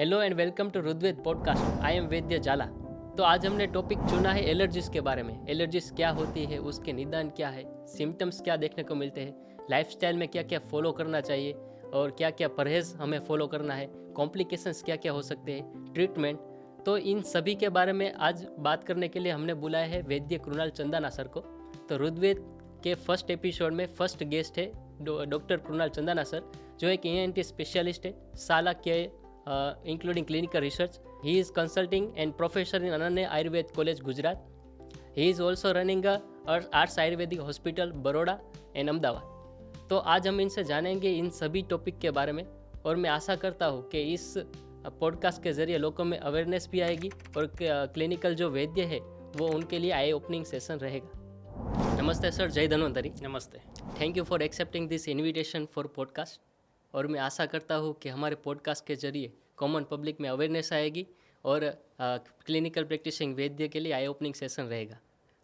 Hello and welcome to Rudved podcast. I am Vaidya Jala. तो आज हमने टॉपिक चुना है एलर्जीज के बारे में। एलर्जीज क्या होती है, उसके निदान क्या है, सिम्टम्स क्या देखने को मिलते हैं, लाइफस्टाइल में क्या क्या फॉलो करना चाहिए और क्या क्या परहेज़ हमें फॉलो करना है, कॉम्प्लिकेशंस क्या क्या हो सकते हैं, ट्रीटमेंट। तो इन सभी के बारे में आज बात करने के लिए हमने बुलाया है वैद्य कृणाल चंदाना सर को। तो रुद्वेद के फर्स्ट एपिसोड में फर्स्ट गेस्ट है डॉक्टर कृणाल चंदाना सर, जो एक ENT स्पेशलिस्ट है, साला के including clinical research. He is consulting and professor in Ananya Ayurved College, Gujarat. He is also running a Arts Ayurvedic Hospital, Baroda and Ahmedabad. तो आज हम इनसे जानेंगे इन सभी टॉपिक के बारे में और मैं आशा करता हूँ कि इस पॉडकास्ट के ज़रिए लोगों में अवेयरनेस भी आएगी और क्लिनिकल जो वैद्य है वो उनके लिए आई ओपनिंग सेशन रहेगा। नमस्ते सर, जय धन्वंतरी। नमस्ते। Thank you for accepting this invitation for podcast. और मैं आशा करता हूँ कि हमारे पॉडकास्ट के जरिए कॉमन पब्लिक में अवेयरनेस आएगी और क्लिनिकल प्रैक्टिसिंग वैद्य के लिए आई ओपनिंग सेशन रहेगा।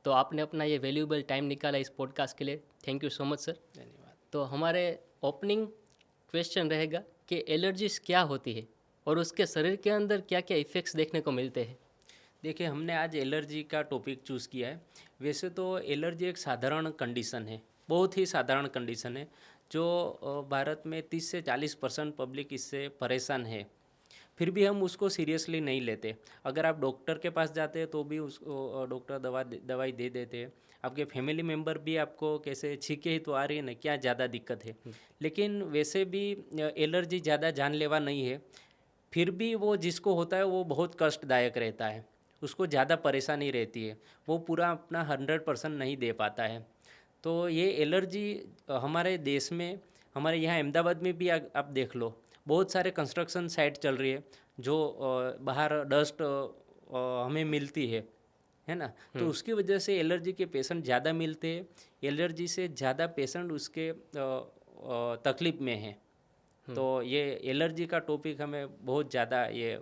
तो आपने अपना ये वैल्यूएबल टाइम निकाला इस पॉडकास्ट के लिए, thank you so much sir. धन्यवाद। तो हमारे ओपनिंग क्वेश्चन रहेगा कि एलर्जीज क्या होती है और उसके शरीर के अंदर क्या क्या इफ़ेक्ट्स देखने को मिलते हैं। देखिए, हमने आज एलर्जी का टॉपिक चूज़ किया है। वैसे तो एलर्जी एक साधारण कंडीशन है, बहुत ही साधारण कंडीशन है, जो भारत में 30 से 40% पब्लिक इससे परेशान है। फिर भी हम उसको सीरियसली नहीं लेते। अगर आप डॉक्टर के पास जाते हैं तो भी उसको डॉक्टर दवाई दे देते हैं। आपके फैमिली मेम्बर भी आपको कैसे छींके ही तो आ रही है ना, क्या ज़्यादा दिक्कत है। लेकिन वैसे भी एलर्जी ज़्यादा जानलेवा नहीं है। फिर भी वो जिसको होता है वो बहुत कष्टदायक रहता है, उसको ज़्यादा परेशानी रहती है, वो पूरा अपना 100% नहीं दे पाता है। तो ये एलर्जी हमारे देश में, हमारे यहाँ अहमदाबाद में भी आप देख लो, बहुत सारे कंस्ट्रक्शन साइट चल रही है, जो बाहर डस्ट हमें मिलती है ना। तो उसकी वजह से एलर्जी के पेशेंट ज़्यादा मिलते हैं। एलर्जी से ज़्यादा पेशेंट उसके तकलीफ में हैं। तो ये एलर्जी का टॉपिक हमें बहुत ज़्यादा ये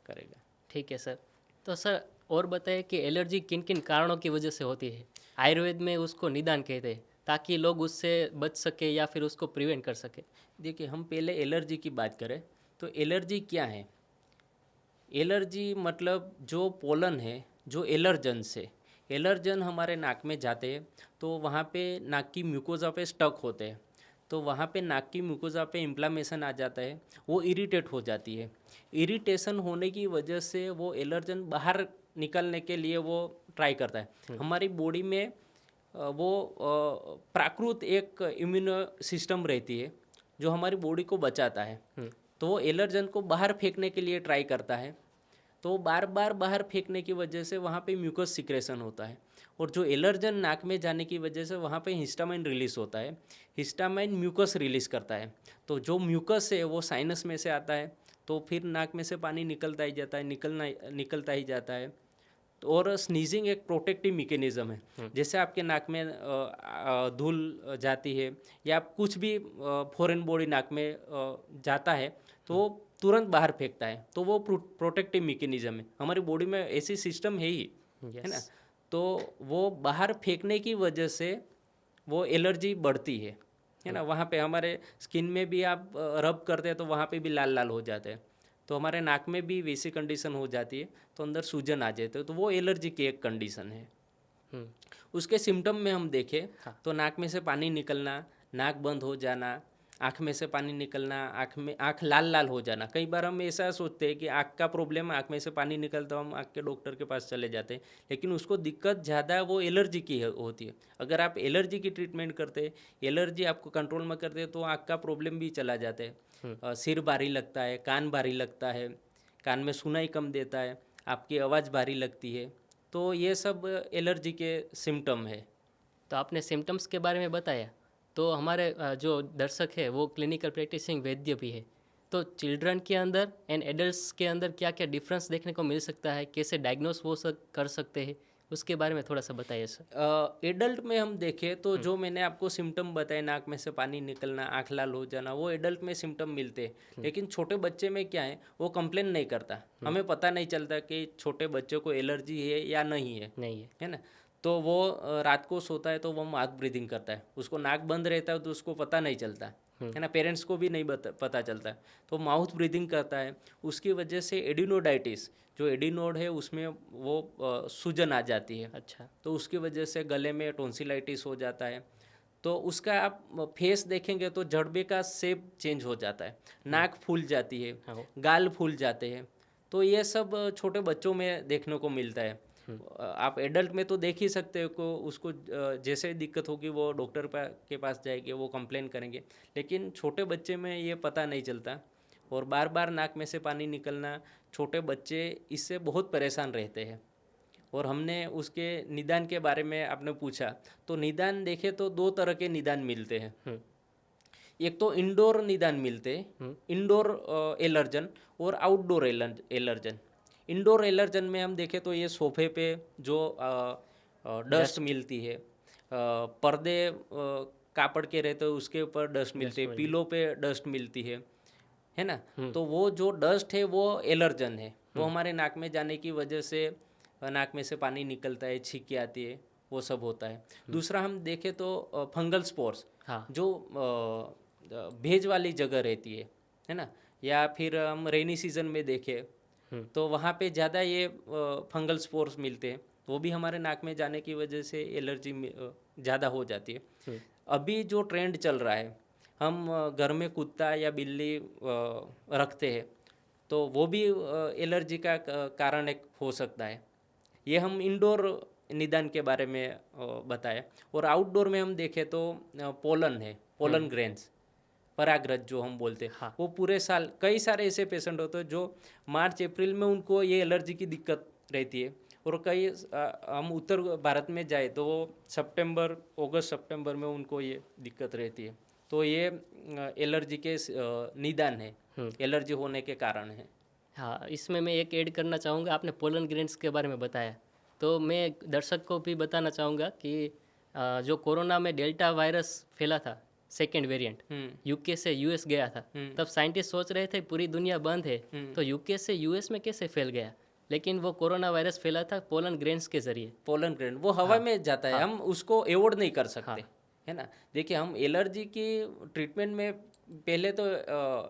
करेगा। ठीक है सर। तो सर और बताइए कि एलर्जी किन किन कारणों की वजह से होती है। आयुर्वेद में उसको निदान कहते हैं, ताकि लोग उससे बच सके या फिर उसको प्रिवेंट कर सके। देखिए, हम पहले एलर्जी की बात करें तो एलर्जी क्या है। एलर्जी मतलब जो पोलन है, जो एलर्जन से, एलर्जन हमारे नाक में जाते हैं तो वहाँ पे नाक की म्यूकोजा पे स्टक होते हैं। तो वहाँ पे नाक की म्यूकोजा पे इन्फ्लामेशन आ जाता है, वो इरिटेट हो जाती है। इरिटेशन होने की वजह से वो एलर्जन बाहर निकलने के लिए वो ट्राई करता है। हमारी बॉडी में वो प्राकृत एक इम्यून सिस्टम रहती है जो हमारी बॉडी को बचाता है। तो वो एलर्जन को बाहर फेंकने के लिए ट्राई करता है। तो बार बार बाहर फेंकने की वजह से वहाँ पे म्यूकस सिक्रेशन होता है, और जो एलर्जन नाक में जाने की वजह से वहाँ पे हिस्टामाइन रिलीज होता है। हिस्टामाइन म्यूकस रिलीज करता है। तो जो म्यूकस है वो साइनस में से आता है, तो फिर नाक में से पानी निकलता ही जाता है, निकलता ही जाता है। और स्नीजिंग एक प्रोटेक्टिव मैकेनिज्म है। जैसे आपके नाक में धूल जाती है या कुछ भी फॉरेन बॉडी नाक में जाता है तो वो तुरंत बाहर फेंकता है, तो वो प्रोटेक्टिव मैकेनिज्म है। हमारी बॉडी में ऐसी सिस्टम है ही, है ना। तो वो बाहर फेंकने की वजह से वो एलर्जी बढ़ती है ना। वहाँ पे हमारे स्किन में भी आप रब करते हैं तो वहाँ पे भी लाल लाल हो जाते हैं। तो हमारे नाक में भी वैसी कंडीशन हो जाती है, तो अंदर सूजन आ जाते हैं। तो वो एलर्जी की एक कंडीशन है। उसके सिम्टम में हम देखें तो नाक में से पानी निकलना, नाक बंद हो जाना, आँख में से पानी निकलना, आँख लाल लाल हो जाना। कई बार हम ऐसा सोचते हैं कि आँख का प्रॉब्लम है, आँख में से पानी निकलता, हम आँख के डॉक्टर के पास चले जाते हैं, लेकिन उसको दिक्कत ज़्यादा वो एलर्जी की होती है। अगर आप एलर्जी की ट्रीटमेंट करते, एलर्जी आपको कंट्रोल में करते, तो आँख का प्रॉब्लम भी चला जाता है। सिर भारी लगता है, कान भारी लगता है, कान में सुनाई कम देता है, आपकी आवाज़ भारी लगती है। तो ये सब एलर्जी के सिम्टम है। तो आपने सिम्टम्स के बारे में बताया, तो हमारे जो दर्शक है वो क्लिनिकल प्रैक्टिसिंग वैद्य भी है। तो चिल्ड्रन के अंदर एंड एडल्ट्स के अंदर क्या क्या डिफरेंस देखने को मिल सकता है, कैसे डायग्नोस वो कर सकते हैं, उसके बारे में थोड़ा सा बताइए सर। एडल्ट में हम देखें तो जो मैंने आपको सिम्टम बताए, नाक में से पानी निकलना, आँख लाल हो जाना, वो एडल्ट में सिम्टम मिलते हैं। लेकिन छोटे बच्चे में क्या है, वो कंप्लेन नहीं करता। हमें पता नहीं चलता कि छोटे बच्चे को एलर्जी है या नहीं है, है ना। तो वो रात को सोता है तो वो माउथ ब्रीदिंग करता है, उसको नाक बंद रहता है तो उसको पता नहीं चलता है ना, पेरेंट्स को भी नहीं पता चलता है, तो माउथ ब्रीदिंग करता है। उसकी वजह से एडिनोडाइटिस, जो एडिनोड है उसमें वो सूजन आ जाती है, अच्छा। तो उसकी वजह से गले में टोंसिलाइटिस हो जाता है। तो उसका आप फेस देखेंगे तो जड़बे का शेप चेंज हो जाता है, नाक फूल जाती है, हाँ। गाल फूल जाते हैं। तो ये सब छोटे बच्चों में देखने को मिलता है। आप एडल्ट में तो देख ही सकते हो को उसको जैसे दिक्कत होगी वो डॉक्टर के पास जाएंगे, वो कंप्लेन करेंगे, लेकिन छोटे बच्चे में ये पता नहीं चलता। और बार बार नाक में से पानी निकलना, छोटे बच्चे इससे बहुत परेशान रहते हैं। और हमने उसके निदान के बारे में आपने पूछा, तो निदान देखे तो दो तरह के निदान मिलते हैं। एक तो इंडोर निदान मिलते हैं, इंडोर एलर्जन और आउटडोर एलर्जन। इंडोर एलर्जन में हम देखें तो ये सोफे पे जो डस्ट मिलती है, पर्दे कापड़ के रहते हैं उसके ऊपर डस्ट मिलती है, पिलो पे डस्ट मिलती है ना। तो वो जो डस्ट है वो एलर्जन है, वो हमारे नाक में जाने की वजह से नाक में से पानी निकलता है, छींके आती है, वो सब होता है। दूसरा हम देखें तो फंगल स्पोर्स, हाँ। जो भेज वाली जगह रहती है ना, या फिर हम रेनी सीजन में देखें तो वहाँ पे ज़्यादा ये फंगल स्पोर्स मिलते हैं, वो भी हमारे नाक में जाने की वजह से एलर्जी ज़्यादा हो जाती है। अभी जो ट्रेंड चल रहा है, हम घर में कुत्ता या बिल्ली रखते हैं तो वो भी एलर्जी का कारण एक हो सकता है। ये हम इंडोर निदान के बारे में बताया। और आउटडोर में हम देखें तो पोलन है, पोलन ग्रेन्स, परागरज जो हम बोलते हैं। हाँ। वो पूरे साल कई सारे ऐसे पेशेंट होते हैं जो मार्च अप्रैल में उनको ये एलर्जी की दिक्कत रहती है। और कई हम उत्तर भारत में जाए तो वो सितंबर, अगस्त सितंबर में उनको ये दिक्कत रहती है। तो ये एलर्जी के निदान है, एलर्जी होने के कारण है। हाँ, इसमें मैं एक ऐड करना चाहूँगा, आपने पोलन ग्रेन्स के बारे में बताया, तो मैं दर्शक को भी बताना चाहूँगा कि जो कोरोना में डेल्टा वायरस फैला था, सेकेंड वेरिएंट, यूके से यूएस गया था, तब साइंटिस्ट सोच रहे थे पूरी दुनिया बंद है तो यूके से यूएस में कैसे फैल गया, लेकिन वो कोरोना वायरस फैला था पोलन ग्रेन्स के जरिए। पोलन ग्रेन वो हवा में जाता है, हम उसको अवॉइड नहीं कर सकते, है ना। देखिए, हम एलर्जी की ट्रीटमेंट में पहले तो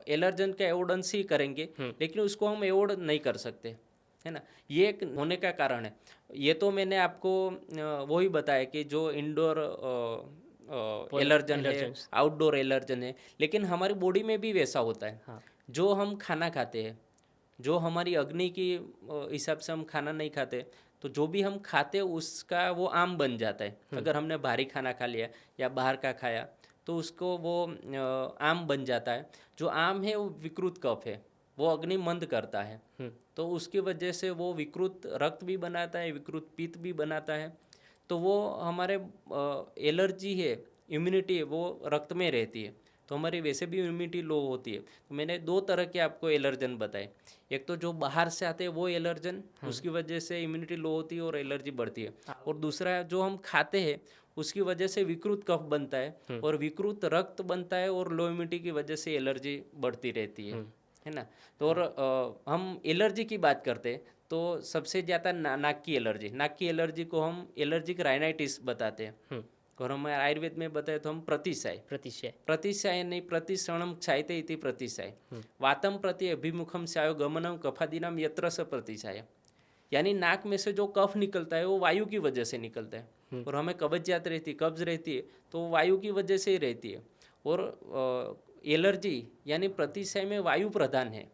एलर्जन का एवोडेंस ही करेंगे, लेकिन उसको हम अवॉइड नहीं कर सकते, है ना। ये एक होने का कारण है। ये तो मैंने आपको वही बताया कि जो इंडोर एलर्जन है, आउटडोर एलर्जन है, लेकिन हमारी बॉडी में भी वैसा होता है। हाँ। जो हम खाना खाते हैं, जो हमारी अग्नि की हिसाब से हम खाना नहीं खाते, तो जो भी हम खाते हैं उसका वो आम बन जाता है। अगर हमने भारी खाना खा लिया या बाहर का खाया तो उसको वो आम बन जाता है। जो आम है वो विकृत कफ है, वो अग्नि मंद करता है, तो उसकी वजह से वो विकृत रक्त भी बनाता है, विकृत पित्त भी बनाता है। तो वो हमारे एलर्जी है, इम्यूनिटी है, वो रक्त में रहती है, तो हमारी वैसे भी इम्यूनिटी लो होती है। तो मैंने दो तरह के आपको एलर्जन बताए, एक तो जो बाहर से आते हैं वो एलर्जन, उसकी वजह से इम्यूनिटी लो होती है और एलर्जी बढ़ती है। और दूसरा जो हम खाते हैं उसकी वजह से विकृत कफ बनता है और विकृत रक्त बनता है और लो इम्यूनिटी की वजह से एलर्जी बढ़ती रहती है ना। तो और हम एलर्जी की बात करते हैं तो सबसे ज़्यादा नाक की एलर्जी, नाक की एलर्जी को हम एलर्जिक राइनाइटिस बताते हैं। और हम आयुर्वेद में बताए तो हम प्रतिशय नहीं, प्रतिशणम क्षायते इति प्रतिशय, वातम प्रति अभिमुखम स्यायो गमनम कफादीनम यत्र स प्रतिशय। यानी नाक में से जो कफ निकलता है वो वायु की वजह से निकलता है, और हमें कब्जियत रहती है, कब्ज रहती है, तो वायु की वजह से ही रहती है। और एलर्जी यानी प्रतिशय में वायु प्रधान है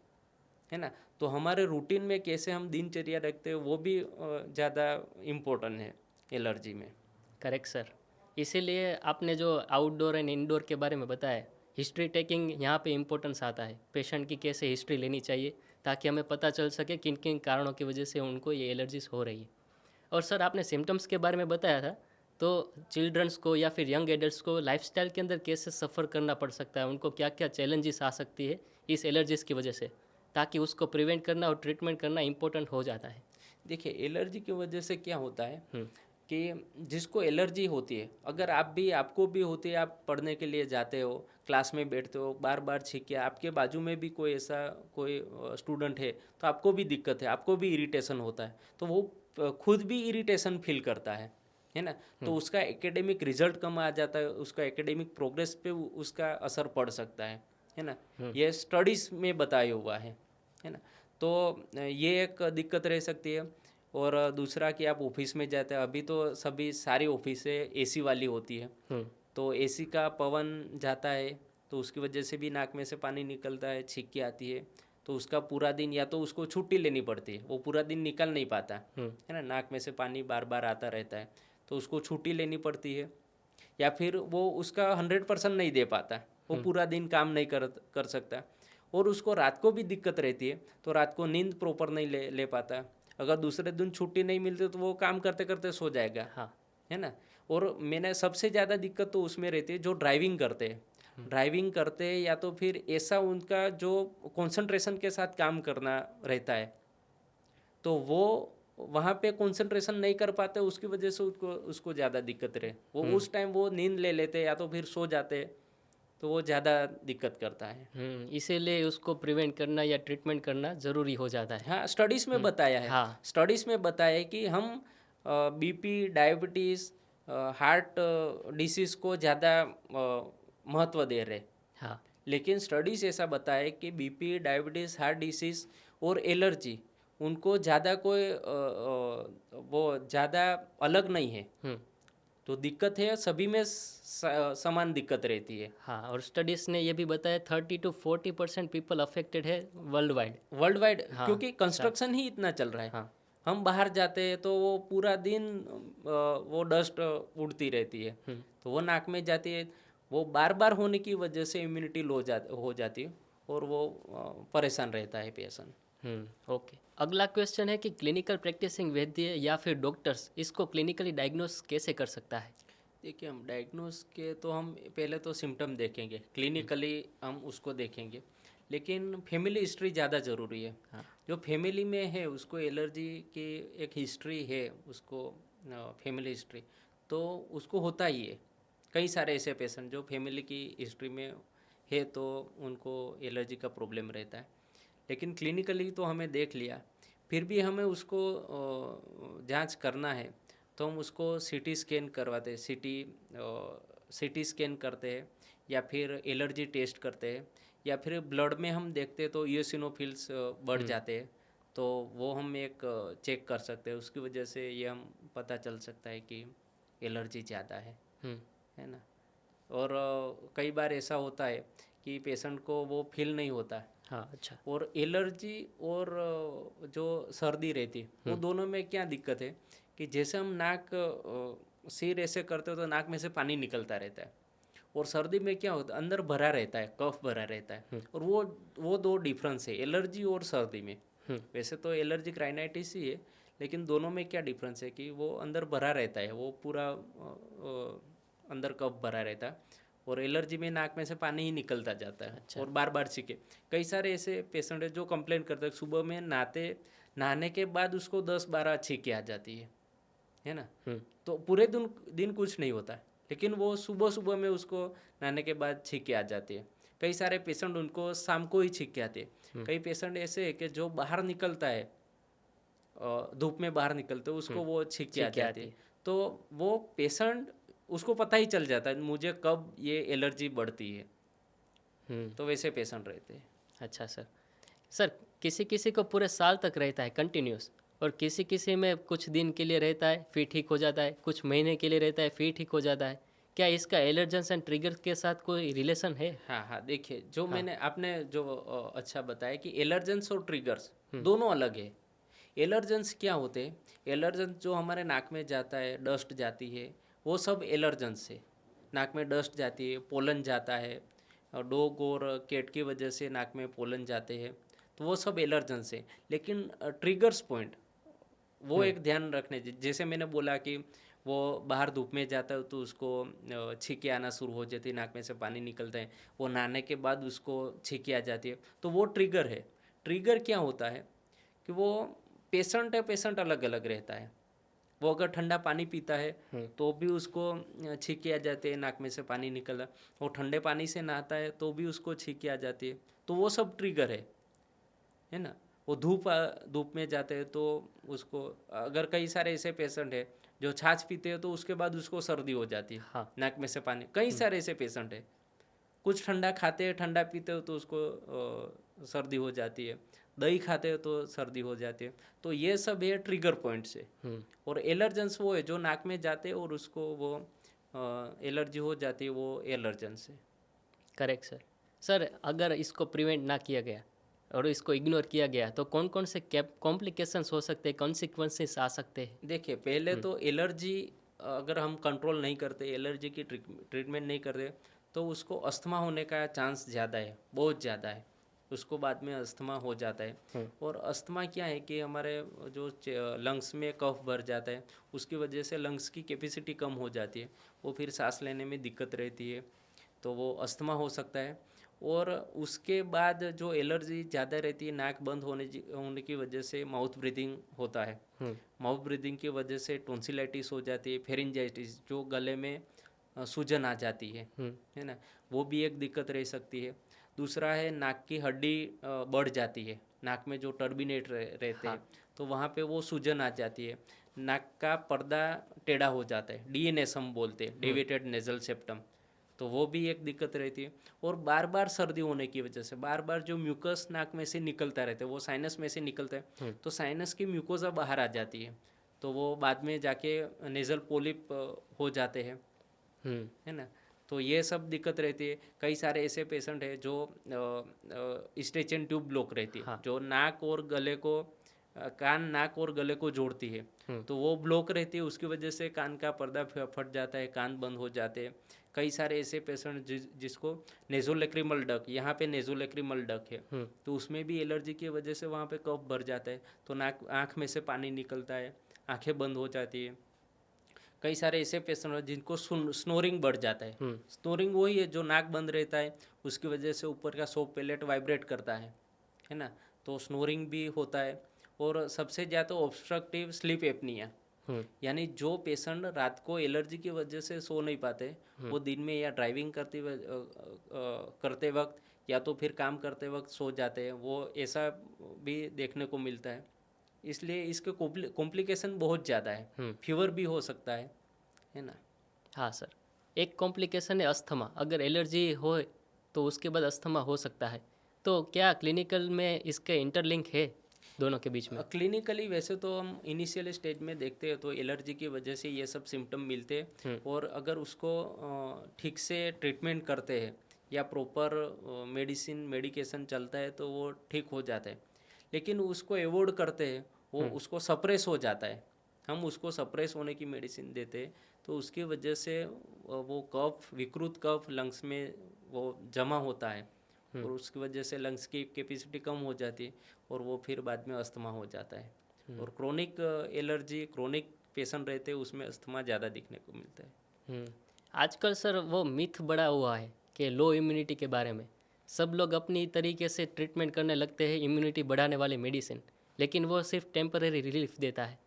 ना। तो हमारे रूटीन में कैसे हम दिनचर्या रखते हैं वो भी ज़्यादा इम्पोर्टेंट है एलर्जी में। Correct sir. इसीलिए आपने जो आउटडोर एंड इंडोर के बारे में बताया, हिस्ट्री टेकिंग यहाँ पे इम्पोर्टेंस आता है, पेशेंट की कैसे हिस्ट्री लेनी चाहिए ताकि हमें पता चल सके किन किन कारणों की वजह से उनको ये एलर्जीज हो रही है। और सर आपने सिम्टम्स के बारे में बताया था, तो चिल्ड्रंस को या फिर यंग एडल्ट्स को लाइफस्टाइल के अंदर कैसे सफ़र करना पड़ सकता है, उनको क्या क्या चैलेंजेस आ सकती है इस एलर्जीज़ की वजह से, ताकि उसको प्रिवेंट करना और ट्रीटमेंट करना इम्पोर्टेंट हो जाता है। देखिए, एलर्जी की वजह से क्या होता है कि जिसको एलर्जी होती है, अगर आपको भी होती है, आप पढ़ने के लिए जाते हो, क्लास में बैठते हो, बार बार छींके, आपके बाजू में भी कोई ऐसा कोई स्टूडेंट है तो आपको भी दिक्कत है, आपको भी इरिटेशन होता है, तो वो खुद भी इरिटेशन फील करता है है ना। तो उसका एकेडमिक रिजल्ट कम आ जाता है, उसका एकेडमिक प्रोग्रेस पे उसका असर पड़ सकता है ना। ये स्टडीज़ में बताया हुआ है ना। तो ये एक दिक्कत रह सकती है। और दूसरा कि आप ऑफिस में जाते हैं, अभी तो सभी सारी ऑफिसें एसी वाली होती है, तो एसी का पवन जाता है तो उसकी वजह से भी नाक में से पानी निकलता है, छींकी आती है। तो उसका पूरा दिन या तो उसको छुट्टी लेनी पड़ती है, वो पूरा दिन निकल नहीं पाता है ना, नाक में से पानी बार बार आता रहता है, तो उसको छुट्टी लेनी पड़ती है। या फिर वो उसका 100% नहीं दे पाता, वो पूरा दिन काम नहीं कर सकता। और उसको रात को भी दिक्कत रहती है, तो रात को नींद प्रॉपर नहीं ले पाता। अगर दूसरे दिन छुट्टी नहीं मिलती तो वो काम करते करते सो जाएगा, है ना। और मैंने सबसे ज़्यादा दिक्कत तो उसमें रहती है जो ड्राइविंग करते हैं। ड्राइविंग करते हैं या तो फिर ऐसा उनका जो कंसंट्रेशन के साथ काम करना रहता है, तो वो वहाँ पे कंसंट्रेशन नहीं कर पाते, उसकी वजह से उसको ज़्यादा दिक्कत रहे। वो उस टाइम वो नींद ले लेते या तो फिर सो जाते, तो वो ज़्यादा दिक्कत करता है। इसीलिए उसको प्रिवेंट करना या ट्रीटमेंट करना ज़रूरी हो जाता है। हाँ, स्टडीज़ में बताया है। हाँ। स्टडीज़ में बताया है कि हम बीपी, डायबिटीज़, हार्ट डिसीज़ को ज़्यादा महत्व दे रहे। हाँ। लेकिन स्टडीज़ ऐसा बताया है कि बीपी, डायबिटीज़, हार्ट डिसीज़ और एलर्जी उनको ज़्यादा कोई वो ज़्यादा अलग नहीं है। तो दिक्कत है सभी में, समान दिक्कत रहती है। हाँ, और स्टडीज़ ने ये भी बताया 30 to 40% पीपल अफेक्टेड है वर्ल्ड वाइड, हाँ, क्योंकि कंस्ट्रक्शन ही इतना चल रहा है। हाँ। हम बाहर जाते हैं तो वो पूरा दिन वो डस्ट उड़ती रहती है, तो वो नाक में जाती है, वो बार बार होने की वजह से इम्यूनिटी लो हो जाती है और वो परेशान रहता है पेशेंट। ओके। अगला क्वेश्चन है कि क्लिनिकल प्रैक्टिसिंग वैद्य या फिर डॉक्टर्स इसको क्लिनिकली डायग्नोस कैसे कर सकता है? देखिए, हम डायग्नोस के तो हम पहले तो सिम्टम देखेंगे, क्लिनिकली हम उसको देखेंगे, लेकिन फैमिली हिस्ट्री ज़्यादा ज़रूरी है। जो फैमिली में है उसको एलर्जी की एक हिस्ट्री है, उसको फैमिली हिस्ट्री, तो उसको होता ही है। कई सारे ऐसे पेशेंट जो फैमिली की हिस्ट्री में है तो उनको एलर्जी का प्रॉब्लम रहता है। लेकिन क्लिनिकली तो हमें देख लिया, फिर भी हमें उसको जांच करना है तो हम उसको सीटी स्कैन करवाते हैं, सीटी स्कैन करते हैं, या फिर एलर्जी टेस्ट करते हैं, या फिर ब्लड में हम देखते हैं तो ईओसिनोफिल्स बढ़ जाते हैं, तो वो हम एक चेक कर सकते हैं। उसकी वजह से ये हम पता चल सकता है कि एलर्जी ज़्यादा है ना। और कई बार ऐसा होता है कि पेशेंट को वो फील नहीं होता है। हाँ, अच्छा। और एलर्जी और जो सर्दी रहती है, वो दोनों में क्या दिक्कत है कि जैसे हम नाक सिर ऐसे करते हो तो नाक में से पानी निकलता रहता है, और सर्दी में क्या होता है अंदर भरा रहता है, कफ भरा रहता है। और वो दो डिफरेंस है एलर्जी और सर्दी में। वैसे तो एलर्जी राइनाइटिस ही है, लेकिन दोनों में क्या डिफरेंस है कि वो अंदर भरा रहता है, वो पूरा अंदर कफ भरा रहता है, और एलर्जी में नाक में से पानी ही निकलता जाता है। अच्छा। और बार बार छींके। कई सारे ऐसे पेशेंट है जो कंप्लेंट करते हैं सुबह में नहाने के बाद उसको 10-12 छींके आ जाती है ना। तो पूरे दिन कुछ नहीं होता, लेकिन वो सुबह सुबह में उसको नहाने के बाद छींके आ जाती है। कई सारे पेशेंट उनको शाम को ही छींके आते हैं। कई पेशेंट ऐसे है कि जो बाहर निकलता है, धूप में बाहर निकलते हैं, उसको वो छींके आ जाती है। तो वो पेशेंट उसको पता ही चल जाता है मुझे कब ये एलर्जी बढ़ती है। तो वैसे पेशेंट रहते हैं। अच्छा सर, किसी किसी को पूरे साल तक रहता है कंटिन्यूस, और किसी किसी में कुछ दिन के लिए रहता है फिर ठीक हो जाता है, कुछ महीने के लिए रहता है फिर ठीक हो जाता है। क्या इसका एलर्जेंस एंड ट्रिगर के साथ कोई रिलेशन है? हाँ, देखिए जो आपने जो अच्छा बताया कि एलर्जेंस और ट्रिगर्स दोनों अलग है। एलर्जेंस क्या होते हैं? एलर्जेंस जो हमारे नाक में जाता है, डस्ट जाती है, वो सब एलर्जेंस है। नाक में डस्ट जाती है, पोलन जाता है, डॉग और कैट की वजह से नाक में पोलन जाते हैं, तो वो सब एलर्जेंस है। लेकिन ट्रिगर्स पॉइंट वो एक ध्यान रखने, जैसे मैंने बोला कि वो बाहर धूप में जाता है तो उसको छींके आना शुरू हो जाती है, नाक में से पानी निकलता है, वो नहाने के बाद उसको छींके आ जाती है, तो वो ट्रिगर है। ट्रिगर क्या होता है कि वो पेशेंट अलग अलग रहता है। वो अगर ठंडा पानी पीता है तो भी उसको छींके आ जाते हैं, नाक में से पानी निकलता है। वो ठंडे पानी से नहाता है तो भी उसको छींके आ जाती है, तो वो सब ट्रिगर है ना। वो धूप में जाते हैं तो उसको, अगर कई सारे ऐसे पेशेंट है जो छाछ पीते हैं तो उसके बाद उसको सर्दी हो जाती है, हाँ। नाक में से पानी। कई सारे ऐसे पेशेंट है, कुछ ठंडा खाते हैं, ठंडा पीते हो तो उसको सर्दी हो जाती है, दही खाते हो तो सर्दी हो जाती है। तो ये सब है ट्रिगर पॉइंट्स है। और एलर्जेंस वो है जो नाक में जाते हैं और उसको वो एलर्जी हो जाती है, वो एलर्जेंस है। Correct sir. सर अगर इसको प्रिवेंट ना किया गया और इसको इग्नोर किया गया तो कौन कौन से कॉम्प्लिकेशंस हो सकते हैं, कॉन्सिक्वेंसेस आ सकते हैं? देखिए, पहले तो एलर्जी अगर हम कंट्रोल नहीं करते, एलर्जी की ट्रीटमेंट नहीं करते, तो उसको अस्थमा होने का चांस ज़्यादा है, बहुत ज़्यादा है। उसको बाद में अस्थमा हो जाता है। और अस्थमा क्या है कि हमारे जो लंग्स में कफ भर जाता है, उसकी वजह से लंग्स की कैपेसिटी कम हो जाती है, वो फिर सांस लेने में दिक्कत रहती है, तो वो अस्थमा हो सकता है। और उसके बाद जो एलर्जी ज़्यादा रहती है, नाक बंद होने की वजह से माउथ ब्रीदिंग होता है। माउथ ब्रीदिंग की वजह से टोंसिलाइटिस हो जाती है, फेरिंजाइटिस जो गले में सूजन आ जाती है ना, वो भी एक दिक्कत रह सकती है। दूसरा है नाक की हड्डी बढ़ जाती है, नाक में जो टर्बिनेट रहते हैं, तो वहाँ पे वो सूजन आ जाती है, नाक का पर्दा टेढ़ा हो जाता है, डीएनएस हम बोलते हैं, डेविएटेड नेजल सेप्टम, तो वो भी एक दिक्कत रहती है। और बार बार सर्दी होने की वजह से बार बार जो म्यूकस नाक में से निकलता रहता है, वो साइनस में से निकलता है, तो साइनस की म्यूकोजा बाहर आ जाती है, तो वो बाद में जाके नेजल पोलिप हो जाते हैं, है ना। तो ये सब दिक्कत रहती है। कई सारे ऐसे पेशेंट हैं जो स्टेचन ट्यूब ब्लॉक रहती है, जो नाक और गले को कान नाक और गले को जोड़ती है, तो वो ब्लॉक रहती है, उसकी वजह से कान का पर्दा फट जाता है, कान बंद हो जाते हैं। कई सारे ऐसे पेशेंट जिसको नेजोलेक्रिमल डक, यहाँ पे नेजोलेक्रिमल डक है, तो उसमें भी एलर्जी की वजह से वहाँ पे कफ भर जाता है, तो आँख में से पानी निकलता है, आँखें बंद हो जाती है। कई सारे ऐसे पेशेंट हैं जिनको स्नोरिंग बढ़ जाता है। स्नोरिंग वही है जो नाक बंद रहता है, उसकी वजह से ऊपर का सोप पैलेट वाइब्रेट करता है ना, तो स्नोरिंग भी होता है। और सबसे ज़्यादा ऑब्स्ट्रक्टिव स्लीप एपनिया, यानी जो पेशेंट रात को एलर्जी की वजह से सो नहीं पाते, वो दिन में या ड्राइविंग करते वक्त या तो फिर काम करते वक्त सो जाते हैं, वो ऐसा भी देखने को मिलता है। इसलिए इसके कॉम्प्लिकेशन बहुत ज़्यादा है, फीवर भी हो सकता है ना। हाँ सर, एक कॉम्प्लिकेशन है अस्थमा। अगर एलर्जी हो तो उसके बाद अस्थमा हो सकता है, तो क्या क्लिनिकल में इसके इंटरलिंक है दोनों के बीच में? क्लिनिकली वैसे तो हम इनिशियल स्टेज में देखते हैं तो एलर्जी की वजह से ये सब सिम्टम मिलते हैं, और अगर उसको ठीक से ट्रीटमेंट करते हैं या प्रॉपर मेडिकेशन चलता है तो वो ठीक हो जाता है। लेकिन उसको अवॉइड करते हैं, वो उसको सप्रेस हो जाता है, हम उसको सप्रेस होने की मेडिसिन देते हैं, तो उसकी वजह से वो कफ, विकृत कफ लंग्स में वो जमा होता है, और उसकी वजह से लंग्स की कैपेसिटी कम हो जाती है, और वो फिर बाद में अस्थमा हो जाता है। और क्रोनिक एलर्जी, क्रोनिक पेशेंट रहते हैं, उसमें अस्थमा ज़्यादा दिखने को मिलता है। आजकल सर वो मिथ बड़ा हुआ है कि लो इम्यूनिटी के बारे में सब लोग अपनी तरीके से ट्रीटमेंट करने लगते हैं, इम्यूनिटी बढ़ाने वाली मेडिसिन, लेकिन वो सिर्फ टेम्परेरी रिलीफ देता है।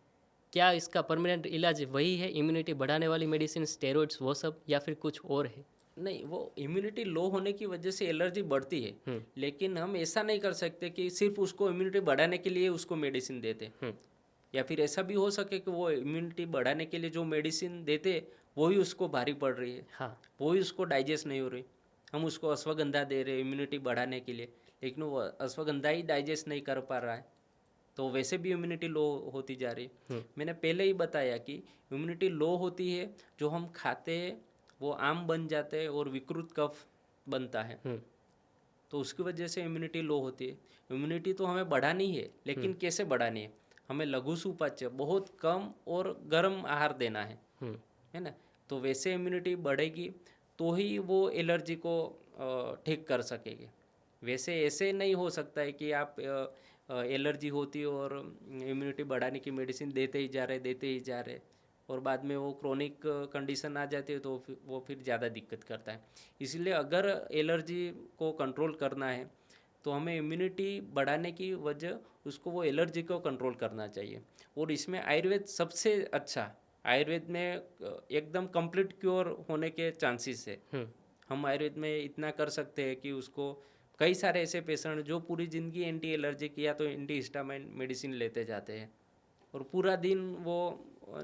क्या इसका परमानेंट इलाज वही है, इम्यूनिटी बढ़ाने वाली मेडिसिन, स्टेरॉइड्स, वो सब, या फिर कुछ और है? नहीं, वो इम्यूनिटी लो होने की वजह से एलर्जी बढ़ती है, लेकिन हम ऐसा नहीं कर सकते कि सिर्फ उसको इम्यूनिटी बढ़ाने के लिए उसको मेडिसिन देते, या फिर ऐसा भी हो सके कि वो इम्यूनिटी बढ़ाने के लिए जो मेडिसिन देते वही उसको भारी पड़ रही है, हाँ, वही उसको डाइजेस्ट नहीं हो रही। हम उसको अश्वगंधा दे रहे हैं इम्यूनिटी बढ़ाने के लिए, लेकिन वो अश्वगंधा ही डाइजेस्ट नहीं कर पा रहा है, तो वैसे भी इम्यूनिटी लो होती जा रही है। मैंने पहले ही बताया कि इम्यूनिटी लो होती है, जो हम खाते हैं वो आम बन जाते हैं और विकृत कफ बनता है, तो उसकी वजह से इम्यूनिटी लो होती है। इम्यूनिटी तो हमें बढ़ानी है, लेकिन कैसे बढ़ानी है? हमें लघु सुपाच्य, बहुत कम और गर्म आहार देना है ना, तो वैसे इम्यूनिटी बढ़ेगी तो ही वो एलर्जी को ठीक कर सकेगी। वैसे ऐसे नहीं हो सकता है कि आप एलर्जी होती और इम्यूनिटी बढ़ाने की मेडिसिन देते ही जा रहे और बाद में वो क्रोनिक कंडीशन आ जाती है, तो वो फिर ज़्यादा दिक्कत करता है। इसलिए अगर एलर्जी को कंट्रोल करना है तो हमें इम्यूनिटी बढ़ाने की वजह उसको वो एलर्जी को कंट्रोल करना चाहिए। और इसमें आयुर्वेद सबसे अच्छा, आयुर्वेद में एकदम कंप्लीट क्योर होने के चांसेस है। हम आयुर्वेद में इतना कर सकते हैं कि उसको, कई सारे ऐसे पेशेंट जो पूरी ज़िंदगी एंटी एलर्जिक या तो एंटी हिस्टामाइन मेडिसिन लेते जाते हैं, और पूरा दिन वो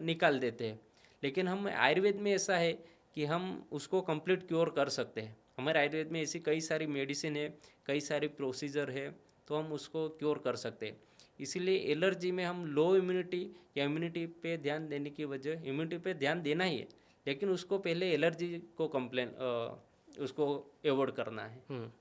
निकाल देते हैं। लेकिन हम आयुर्वेद में ऐसा है कि हम उसको कंप्लीट क्योर कर सकते हैं। हमारे आयुर्वेद में ऐसी कई सारी मेडिसिन है, कई सारी प्रोसीजर है, तो हम उसको क्योर कर सकते हैं। इसीलिए एलर्जी में हम लो इम्यूनिटी या इम्यूनिटी पे ध्यान देने की वजह, इम्यूनिटी पे ध्यान देना ही है, लेकिन उसको पहले एलर्जी को उसको अवॉइड करना है।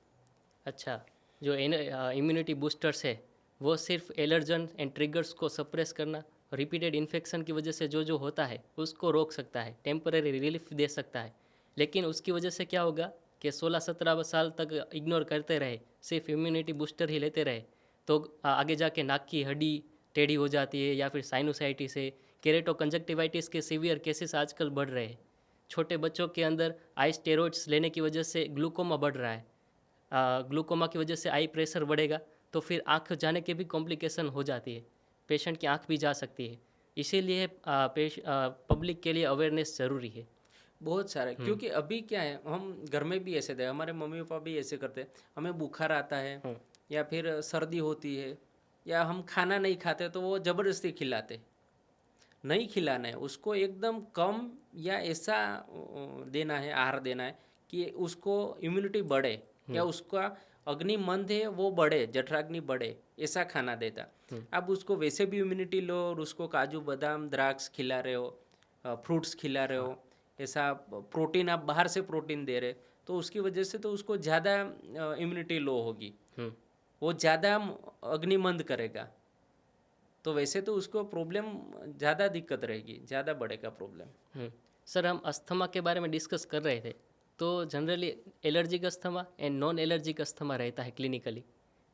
अच्छा, जो इम्यूनिटी बूस्टर्स है वो सिर्फ एलर्जन एंड ट्रिगर्स को सप्रेस करना, रिपीटेड इन्फेक्शन की वजह से जो जो होता है उसको रोक सकता है, टेम्पररी रिलीफ दे सकता है। लेकिन उसकी वजह से क्या होगा कि 16-17 साल तक इग्नोर करते रहे, सिर्फ इम्यूनिटी बूस्टर ही लेते रहे, तो आगे जाके नाक की हड्डी टेढ़ी हो जाती है, या फिर साइनोसाइटिस है, केरेटो कंजक्टिवाइटिस के सीवियर केसेस आजकल बढ़ रहे हैं। छोटे बच्चों के अंदर आई स्टेरॉइड्स लेने की वजह से ग्लूकोमा बढ़ रहा है। ग्लूकोमा की वजह से आई प्रेशर बढ़ेगा तो फिर आँख जाने के भी कॉम्प्लिकेशन हो जाती है, पेशेंट की आँख भी जा सकती है। इसीलिए पब्लिक के लिए अवेयरनेस ज़रूरी है। बहुत सारे, क्योंकि अभी क्या है, हम घर में भी ऐसे थे, हमारे मम्मी पापा भी ऐसे करते हैं। हमें बुखार आता है या फिर सर्दी होती है या हम खाना नहीं खाते तो वो ज़बरदस्ती खिलाते। नहीं खिलाना है उसको, एकदम कम या ऐसा देना है, आहार देना है कि उसको इम्यूनिटी बढ़े या उसका अग्निमंद है वो बढ़े, जठराग्नि बढ़े, ऐसा खाना देता। आप उसको वैसे भी इम्यूनिटी लो और उसको काजू बादाम द्राक्ष खिला रहे हो, फ्रूट्स खिला रहे हो, ऐसा प्रोटीन आप बाहर से प्रोटीन दे रहे, तो उसकी वजह से तो उसको ज़्यादा इम्यूनिटी लो होगी, वो ज़्यादा अग्निमंद करेगा, तो वैसे तो उसको प्रॉब्लम ज़्यादा दिक्कत रहेगी, ज़्यादा बढ़ेगा प्रॉब्लम। सर, हम अस्थमा के बारे में डिस्कस कर रहे थे, तो generally allergic asthma and non allergic asthma रहता है क्लिनिकली,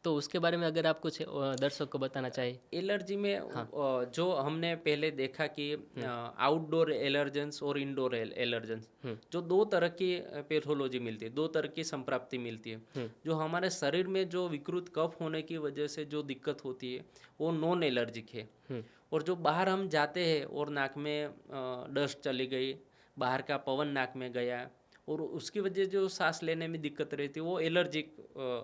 तो उसके बारे में अगर आप कुछ दर्शक को बताना चाहिए। एलर्जी में जो हमने पहले देखा कि आउटडोर एलर्जेंस और इंडोर एलर्जेंस, जो दो तरह की पैथोलॉजी मिलती है, दो तरह की संप्राप्ति मिलती है। जो हमारे शरीर में जो विकृत कफ होने की वजह से जो दिक्कत होती है वो नॉन एलर्जिक है। और जो बाहर हम जाते हैं और नाक में डस्ट चली गई, बाहर का पवन नाक में गया और उसकी वजह जो सांस लेने में दिक्कत रहती है वो एलर्जिक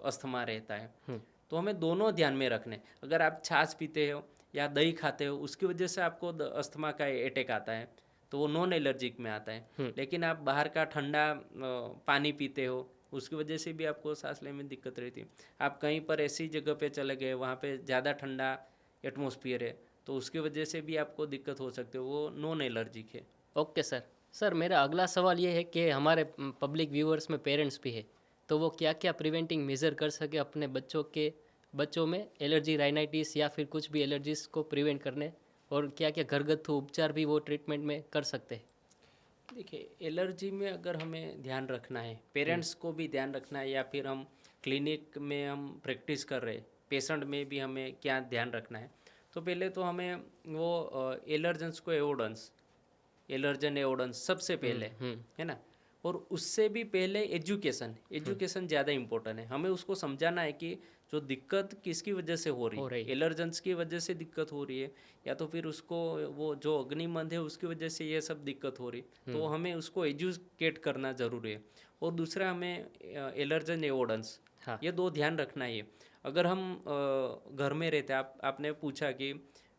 अस्थमा रहता है। तो हमें दोनों ध्यान में रखने। अगर आप छाछ पीते हो या दही खाते हो उसकी वजह से आपको अस्थमा का अटैक आता है तो वो नॉन एलर्जिक में आता है। लेकिन आप बाहर का ठंडा पानी पीते हो उसकी वजह से भी आपको सांस लेने में दिक्कत रहती है। आप कहीं पर ऐसी जगह पे चले गए वहाँ पे ज़्यादा ठंडा एटमॉस्फेयर है तो उसकी वजह से भी आपको दिक्कत हो सकती है, वो नॉन एलर्जिक है। Okay sir. सर, मेरा अगला सवाल ये है कि हमारे पब्लिक व्यूअर्स में पेरेंट्स भी है, तो वो क्या क्या प्रिवेंटिंग मेजर कर सके अपने बच्चों में एलर्जी राइनाइटिस या फिर कुछ भी एलर्जीज को प्रिवेंट करने, और क्या क्या घरगथ्थू उपचार भी वो ट्रीटमेंट में कर सकते हैं। देखिए, एलर्जी में अगर हमें ध्यान रखना है, पेरेंट्स को भी ध्यान रखना है, या फिर हम क्लिनिक में हम प्रैक्टिस कर रहे पेशेंट में भी हमें क्या ध्यान रखना है, तो पहले तो हमें वो एलर्जेंस को एलर्जन एवोडेंस सबसे पहले है ना। और उससे भी पहले एजुकेशन ज़्यादा इम्पोर्टेंट है। हमें उसको समझाना है कि जो दिक्कत किसकी वजह से हो रही है, एलर्जेंस की वजह से दिक्कत हो रही है या तो फिर उसको वो जो अग्निमंद है उसकी वजह से ये सब दिक्कत हो रही, तो हमें उसको एजुकेट करना ज़रूरी है। और दूसरा हमें एलर्जन एवोडेंस, ये दो ध्यान रखना है। अगर हम घर में रहते, आपने पूछा कि